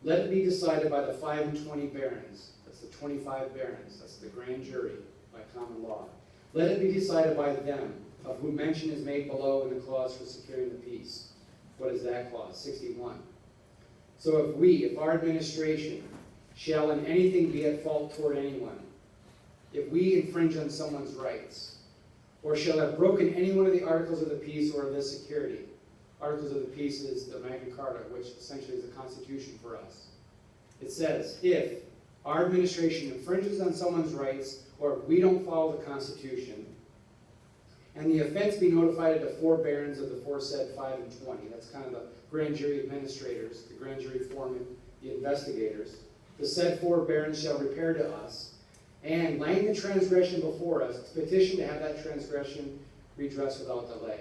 B: let it be decided by the 5 and 20 barons. That's the 25 barons. That's the grand jury by common law. Let it be decided by them, of whom mention is made below in the clause for securing the peace. What is that clause? 61. So if our administration shall in anything be at fault toward anyone, if we infringe on someone's rights, or shall have broken any one of the articles of the peace or of this security. Articles of the peace is the Magna Carta, which essentially is the Constitution for us. It says, if our administration infringes on someone's rights, or if we don't follow the Constitution, and the offense be notified to 4 barons of the foresaid 5 and 20, that's kind of the grand jury administrators, the grand jury foreman, the investigators, the said 4 barons shall repair to us, and laying the transgression before us, petition to have that transgression redressed without delay.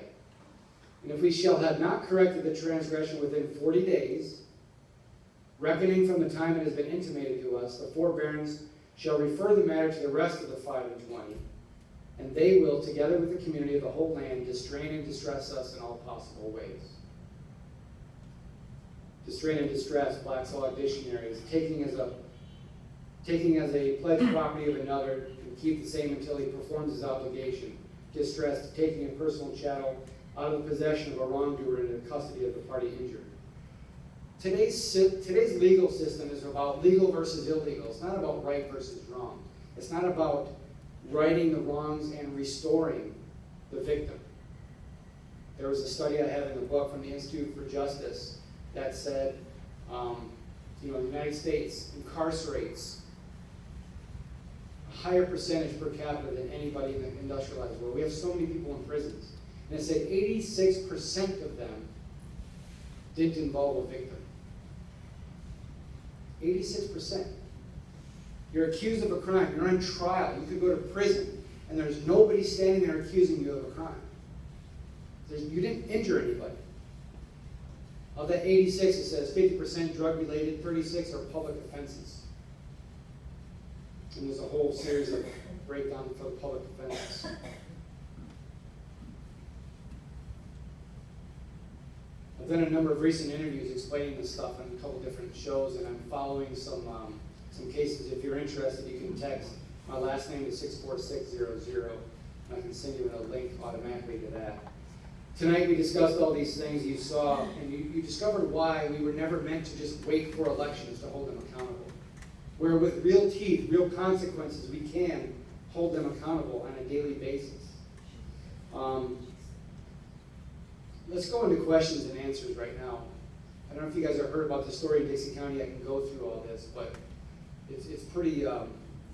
B: And if we shall have not corrected the transgression within 40 days, reckoning from the time it has been intimated to us, the 4 barons shall refer the matter to the rest of the 5 and 20, and they will, together with the community of the whole land, distrain and distress us in all possible ways. Distrain and distress, Black's Law Dictionary, is taking as a pledged property of another and keep the same until he performs his obligation. Distress, taking a personal chattel out of the possession of a wrongdoer into the custody of the party injured. Today's legal system is about legal versus illegal. It's not about right versus wrong. It's not about righting the wrongs and restoring the victim. There was a study I have in the book from the Institute for Justice that said, the United States incarcerates a higher percentage per capita than anybody in the industrialized world. We have so many people in prisons. And it said 86% of them didn't involve a victim. 86%. You're accused of a crime. You're on trial. You could go to prison, and there's nobody standing there accusing you of a crime. You didn't injure anybody. Of that 86, it says 50% drug-related, 36 are public offenses. And there's a whole series of breakdown for the public offenses. I've done a number of recent interviews explaining this stuff on a couple different shows, and I'm following some cases. If you're interested, you can text. My last name is 64600, and I can send you a link automatically to that. Tonight we discussed all these things you saw, and you discovered why we were never meant to just wait for elections to hold them accountable. Where with real teeth, real consequences, we can hold them accountable on a daily basis. Let's go into questions and answers right now. I don't know if you guys have heard about the story in Dixie County. I can go through all this, but it's pretty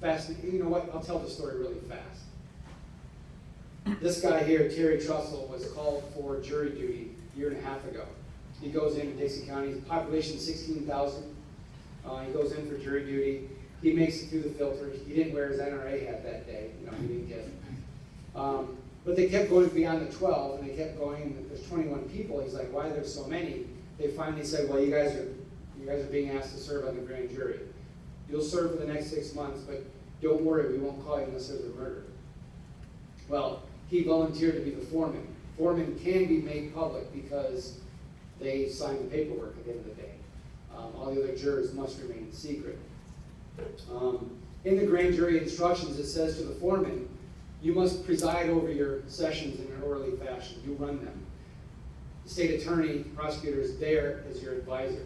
B: fascinating. You know what? I'll tell the story really fast. This guy here, Terry Trussell, was called for jury duty a year and a half ago. He goes into Dixie County, population 16,000. He goes in for jury duty. He makes it through the filter. He didn't wear his NRA hat that day. He didn't get it. But they kept going beyond the 12, and they kept going, and there's 21 people. He's like, why are there so many? They finally said, well, you guys are being asked to serve on the grand jury. You'll serve for the next 6 months, but don't worry, we won't call you unless there's a murder. Well, he volunteered to be the foreman. Foremen can be made public because they sign the paperwork at the end of the day. All the other jurors must remain secret. In the grand jury instructions, it says to the foreman, you must preside over your sessions in an orderly fashion. You run them. The state attorney, prosecutor, is there as your advisor.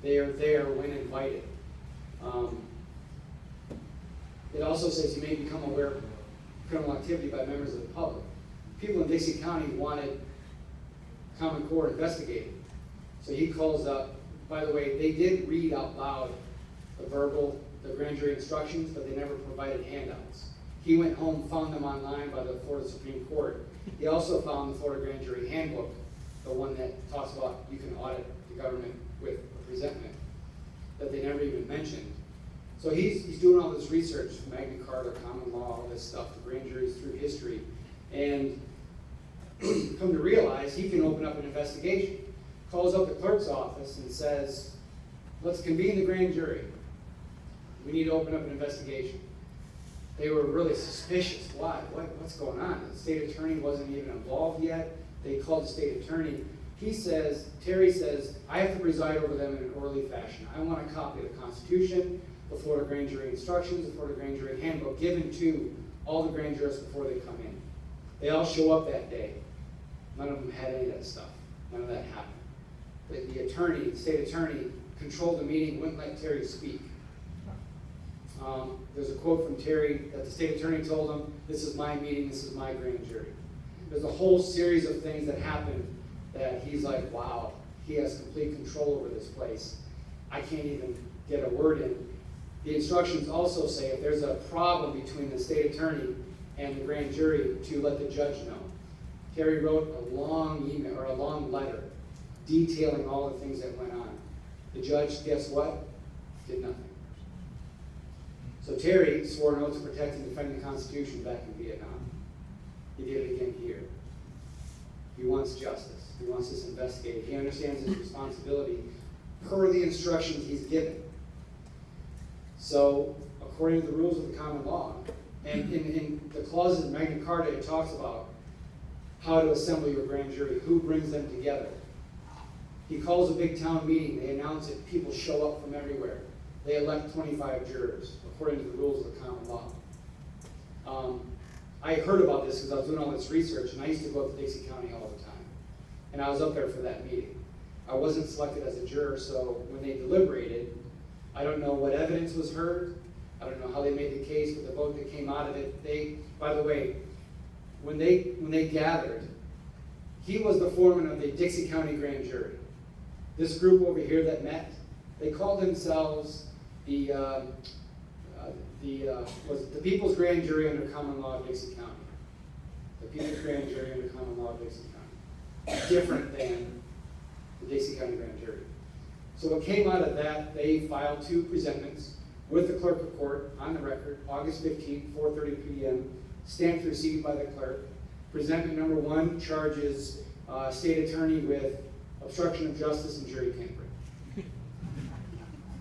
B: They are there when invited. It also says you may become aware of criminal activity by members of the public. People in Dixie County wanted Common Core investigated. So he calls up, by the way, they did read out loud the grand jury instructions, but they never provided handouts. He went home, found them online by the Florida Supreme Court. He also found the Florida Grand Jury Handbook, the one that talks about you can audit the government with a presentment, that they never even mentioned. So he's doing all this research, Magna Carta, common law, all this stuff, the grand juries through history, and come to realize he can open up an investigation. Calls up the clerk's office and says, let's convene the grand jury. We need to open up an investigation. They were really suspicious. Why? What's going on? The state attorney wasn't even involved yet. They called the state attorney. Terry says, I have to preside over them in an orderly fashion. I want a copy of the Constitution, the Florida Grand Jury Instructions, the Florida Grand Jury Handbook given to all the grand jurors before they come in. They all show up that day. None of them had any of that stuff. None of that happened. The state attorney, controlled the meeting, wouldn't let Terry speak. There's a quote from Terry that the state attorney told him, this is my meeting, this is my grand jury. There's a whole series of things that happened that he's like, wow, he has complete control over this place. I can't even get a word in. The instructions also say if there's a problem between the state attorney and the grand jury, to let the judge know. Terry wrote a long email or a long letter detailing all the things that went on. The judge, guess what? Did nothing. So Terry swore an oath to protect and defend the Constitution back in Vietnam. He did it again here. He wants justice. He wants this investigated. He understands his responsibility per the instructions he's given. So, according to the rules of the common law, and in the clauses of Magna Carta, it talks about how to assemble your grand jury, who brings them together. He calls a big town meeting. They announce it. People show up from everywhere. They elect 25 jurors, according to the rules of the common law. I heard about this because I was doing all this research, and I used to go up to Dixie County all the time. And I was up there for that meeting. I wasn't selected as a juror, so when they deliberated, I don't know what evidence was heard. I don't know how they made the case, but the vote that came out of it, by the way, when they gathered, he was the foreman of the Dixie County Grand Jury. This group over here that met, they called themselves the People's Grand Jury under Common Law of Dixie County. The People's Grand Jury under Common Law of Dixie County. Different than the Dixie County Grand Jury. So what came out of that, they filed 2 presentments with the clerk of court on the record, August 15th, 4:30 p.m., stamped received by the clerk. Presentment number 1 charges state attorney with obstruction of justice and jury tampering.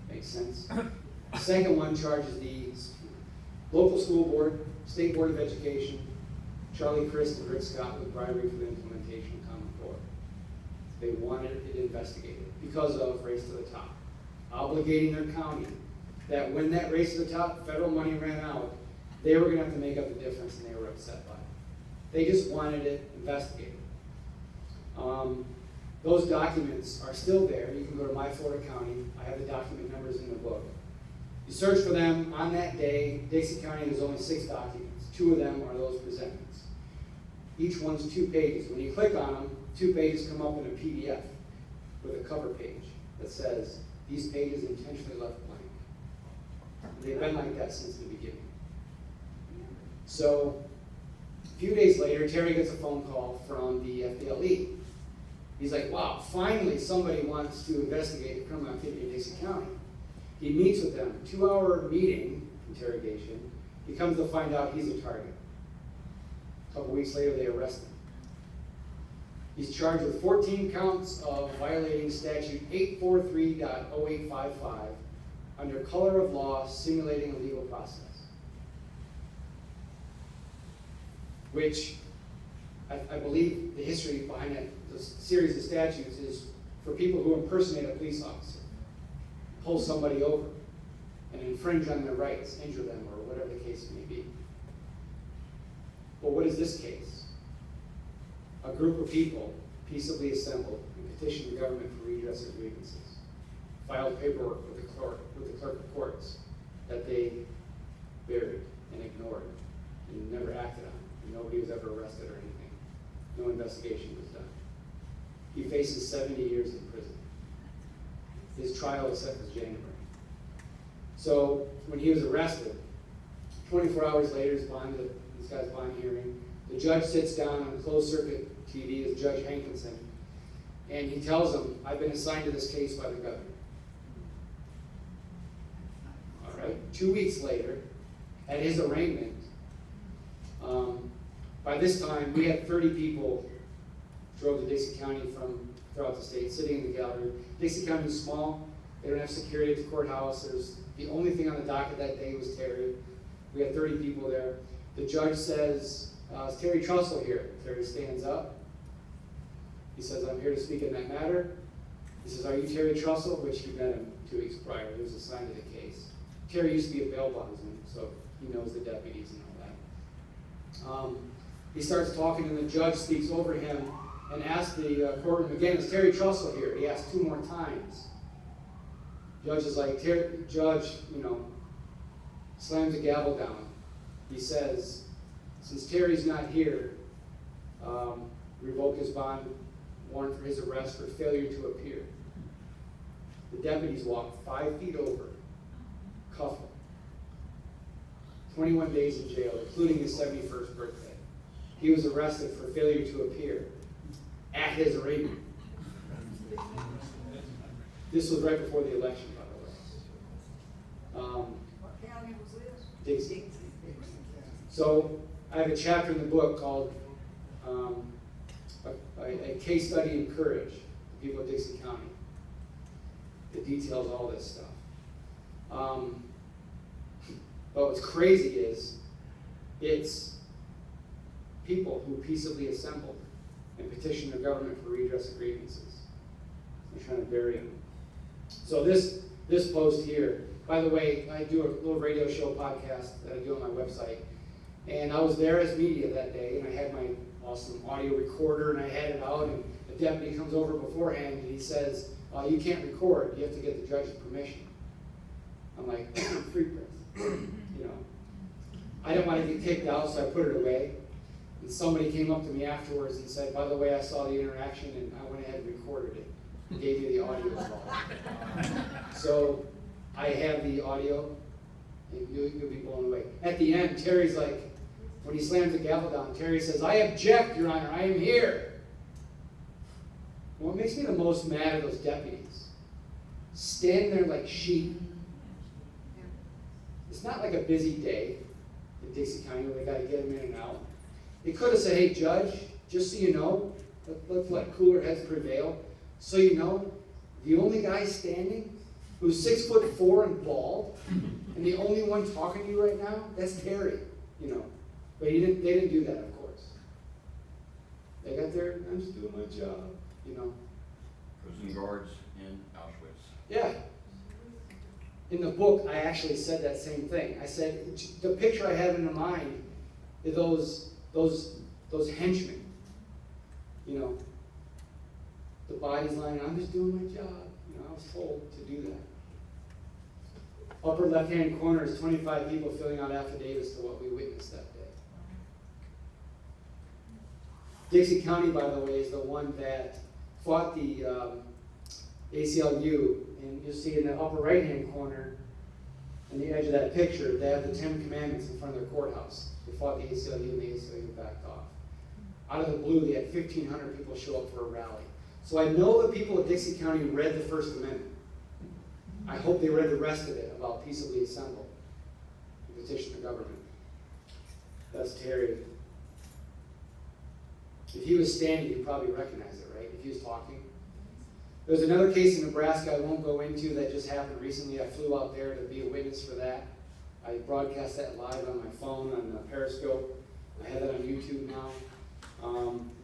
B: Makes sense. The second one charges the local school board, state board of education, Charlie Crist and Rick Scott with bribery for the implementation of Common Core. They wanted it investigated because of Race to the Top, obligating their county that when that Race to the Top federal money ran out, they were going to have to make up the difference, and they were upset by it. They just wanted it investigated. Those documents are still there. You can go to My Florida County. I have the document numbers in the book. You search for them on that day. Dixie County, there's only 6 documents. 2 of them are those presentments. Each one's 2 pages. When you click on them, 2 pages come up in a PDF with a cover page that says, these pages intentionally left blank. They've been like that since the beginning. So, a few days later, Terry gets a phone call from the FDLE. He's like, wow, finally somebody wants to investigate criminal activity in Dixie County. He meets with them, 2-hour meeting, interrogation. He comes to find out he's a target. A couple weeks later, they arrest him. He's charged with 14 counts of violating statute 843.0855 under color of law, simulating a legal process. Which I believe the history behind it, the series of statutes, is for people who impersonate a police officer, pull somebody over, and infringe on their rights, injure them, or whatever the case may be. But what is this case? A group of people peaceably assembled and petitioned the government for redress of grievances, filed paperwork with the clerk of courts that they buried and ignored and never acted on. And nobody was ever arrested or anything. No investigation was done. He faces 70 years in prison. His trial is set for January. So when he was arrested, 24 hours later, this guy's bond hearing, the judge sits down on closed circuit TV as Judge Hankinson, and he tells him, I've been assigned to this case by the governor. All right. 2 weeks later, at his arraignment, by this time, we had 30 people drove to Dixie County from throughout the state, sitting in the gallery. Dixie County is small. They don't have security at the courthouse. The only thing on the docket that day was Terry. We had 30 people there. The judge says, is Terry Trussell here? Terry stands up. He says, I'm here to speak in that matter. He says, are you Terry Trussell? Which he met him 2 weeks prior. He was assigned to the case. Terry used to be a bail bondsman, so he knows the deputies and all that. He starts talking, and the judge speaks over him and asks the courtroom again, is Terry Trussell here? He asks 2 more times. Judge is like, Judge, slams the gavel down. He says, since Terry's not here, revoke his bond warrant for his arrest for failure to appear. The deputies walk 5 feet over, cuff him. 21 days in jail, including his 71st birthday. He was arrested for failure to appear at his arraignment. This was right before the election, by the way.
D: What county was this?
B: Dixie. So I have a chapter in the book called a case study in courage, the people of Dixie County. It details all this stuff. But what's crazy is it's people who peaceably assembled and petitioned the government for redress of grievances. They're trying to bury them. So this post here, by the way, I do a little radio show podcast that I do on my website. And I was there as media that day, and I had my awesome audio recorder, and I had it out, and the deputy comes over beforehand, and he says, you can't record, you have to get the judge's permission. I'm like, free press. I didn't want to get kicked out, so I put it away. And somebody came up to me afterwards and said, by the way, I saw the interaction, and I went ahead and recorded it. And gave me the audio file. So I have the audio, and you'll be blown away. At the end, Terry's like, when he slams the gavel down, Terry says, I object, Your Honor, I am here. What makes me the most mad are those deputies. Standing there like sheep. It's not like a busy day in Dixie County where they got to get them in and out. They could have said, hey, Judge, just so you know, let's let cooler heads prevail. So you know, the only guy standing who's 6'4" and bald, and the only one talking to you right now, that's Terry, But they didn't do that, of course. They got there, I'm just doing my job,
F: prison guards in Auschwitz.
B: Yeah. In the book, I actually said that same thing. I said, the picture I have in my mind is those henchmen. You know, the bodies lying, I'm just doing my job. You know, I was told to do that. Upper left-hand corner is 25 people filling out affidavits to what we witnessed that day. Dixie County, by the way, is the one that fought the ACLU, and you'll see in the upper right-hand corner, on the edge of that picture, they have the 10 Commandments in front of their courthouse. They fought the ACLU, and the ACLU backed off. Out of the blue, they had 1,500 people show up for a rally. So I know the people of Dixie County read the First Amendment. I hope they read the rest of it about peaceably assemble and petition the government. That's Terry. If he was standing, you'd probably recognize it, right? If he was talking. There's another case in Nebraska I won't go into that just happened recently. I flew out there to be a witness for that. I broadcast that live on my phone on Periscope. I have that on YouTube now.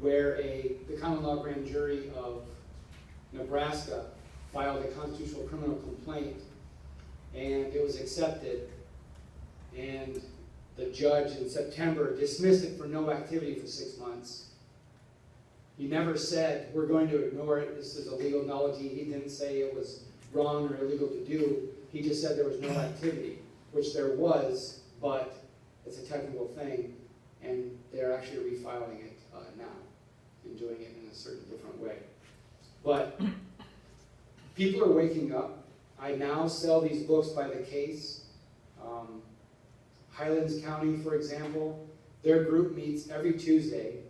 B: Where the common law grand jury of Nebraska filed a constitutional criminal complaint, and it was accepted, and the judge in September dismissed it for no activity for 6 months. He never said, we're going to ignore it, this is a legal nullity. He didn't say it was wrong or illegal to do. He just said there was no activity, which there was, but it's a technical thing, and they're actually refiling it now and doing it in a certain different way. But people are waking up. I now sell these books by the case. Highlands County, for example, their group meets every Tuesday,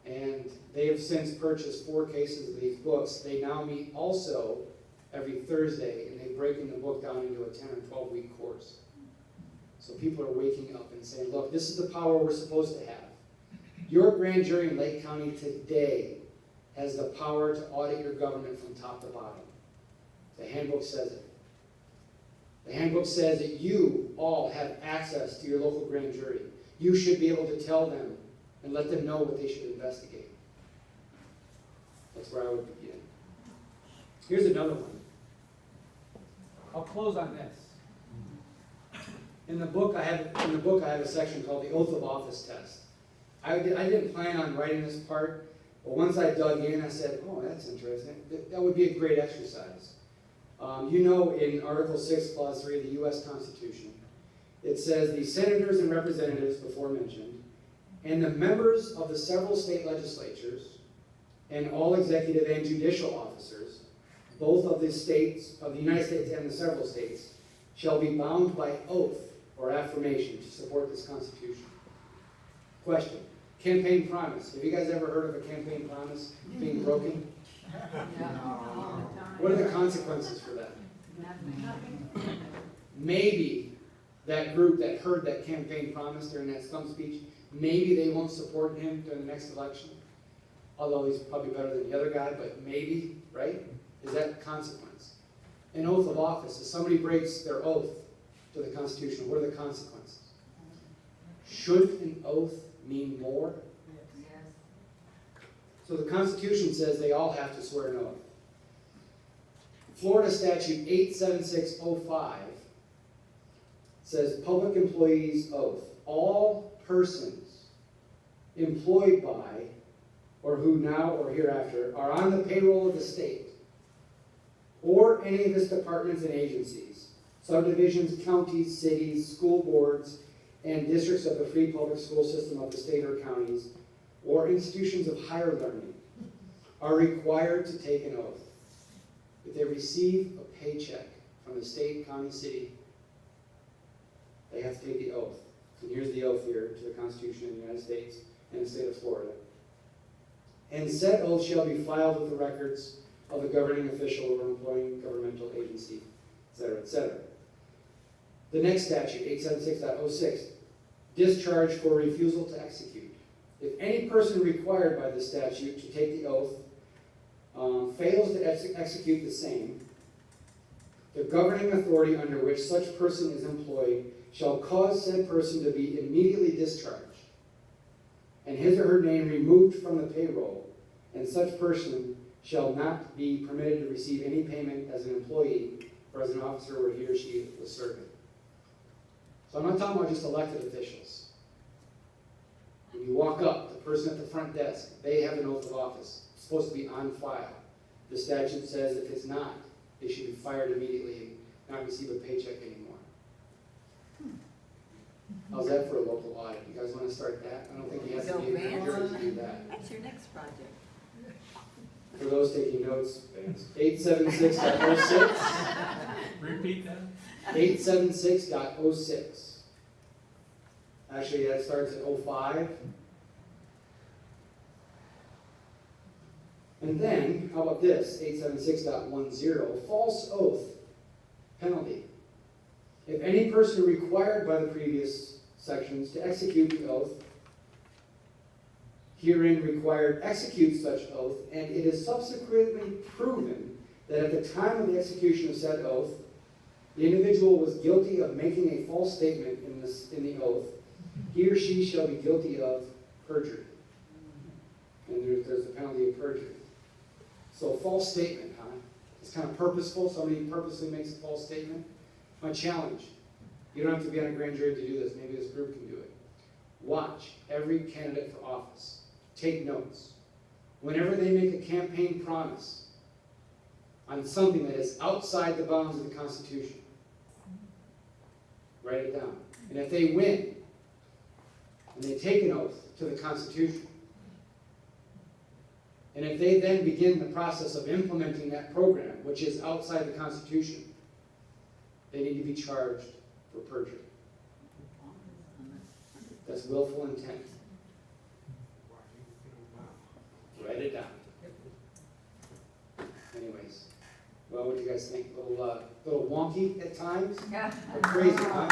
B: and they have since purchased 4 cases of these books. They now meet also every Thursday, and they break in the book down into a 10 or 12-week course. So people are waking up and saying, look, this is the power we're supposed to have. Your grand jury in Lake County today has the power to audit your government from top to bottom. The handbook says it. The handbook says that you all have access to your local grand jury. You should be able to tell them and let them know what they should investigate. That's where I would begin. Here's another one. I'll close on this. In the book, I have a section called the Oath of Office Test. I didn't plan on writing this part, but once I dug in, I said, oh, that's interesting. That would be a great exercise. You know, in Article 6, Clause 3 of the U.S. Constitution, it says the senators and representatives before mentioned, and the members of the several state legislatures, and all executive and judicial officers, both of the states, of the United States and the several states, shall be bound by oath or affirmation to support this Constitution. Question. Campaign promise. Have you guys ever heard of a campaign promise being broken? What are the consequences for that? Maybe that group that heard that campaign promise during that stump speech, maybe they won't support him during the next election. Although he's probably better than the other guy, but maybe, right? Is that a consequence? An oath of office. If somebody breaks their oath to the Constitution, what are the consequences? Should an oath mean more? So the Constitution says they all have to swear an oath. Florida Statute 87605 says public employees oath. All persons employed by or who now or hereafter are on the payroll of the state or any of its departments and agencies, subdivisions, counties, cities, school boards, and districts of the free public school system of the state or counties, or institutions of higher learning, are required to take an oath. If they receive a paycheck from the state, county, city, they have to take the oath. And here's the oath here to the Constitution of the United States and the state of Florida. And said oath shall be filed with the records of the governing official or employing governmental agency, etc., etc. The next statute, 876.06, discharge for refusal to execute. If any person required by the statute to take the oath fails to execute the same, the governing authority under which such person is employed shall cause said person to be immediately discharged, and his or her name removed from the payroll, and such person shall not be permitted to receive any payment as an employee or as an officer where he or she was serving. So I'm not talking about just elected officials. When you walk up, the person at the front desk, they have an oath of office. It's supposed to be on file. The statute says if it's not, they should be fired immediately and not receive a paycheck anymore. How's that for a local audit? You guys want to start that? I don't think you have to be a grand jury to do that.
G: What's your next project?
B: For those taking notes, 876.06.
E: Repeat that.
B: 876.06. Actually, that starts at 05. And then, how about this? 876.10, false oath penalty. If any person required by the previous sections to execute the oath, herein required execute such oath, and it is subsequently proven that at the time of the execution of said oath, the individual was guilty of making a false statement in the oath, he or she shall be guilty of perjury. And there's the penalty of perjury. So false statement, huh? It's kind of purposeful. Somebody purposely makes a false statement. My challenge, you don't have to be on a grand jury to do this. Maybe this group can do it. Watch every candidate for office. Take notes. Whenever they make a campaign promise on something that is outside the bounds of the Constitution, write it down. And if they win, and they take an oath to the Constitution, and if they then begin the process of implementing that program, which is outside the Constitution, they need to be charged for perjury. That's willful intent. Write it down. Anyways, well, what do you guys think? A little wonky at times?
G: Yeah.
B: Or crazy, huh?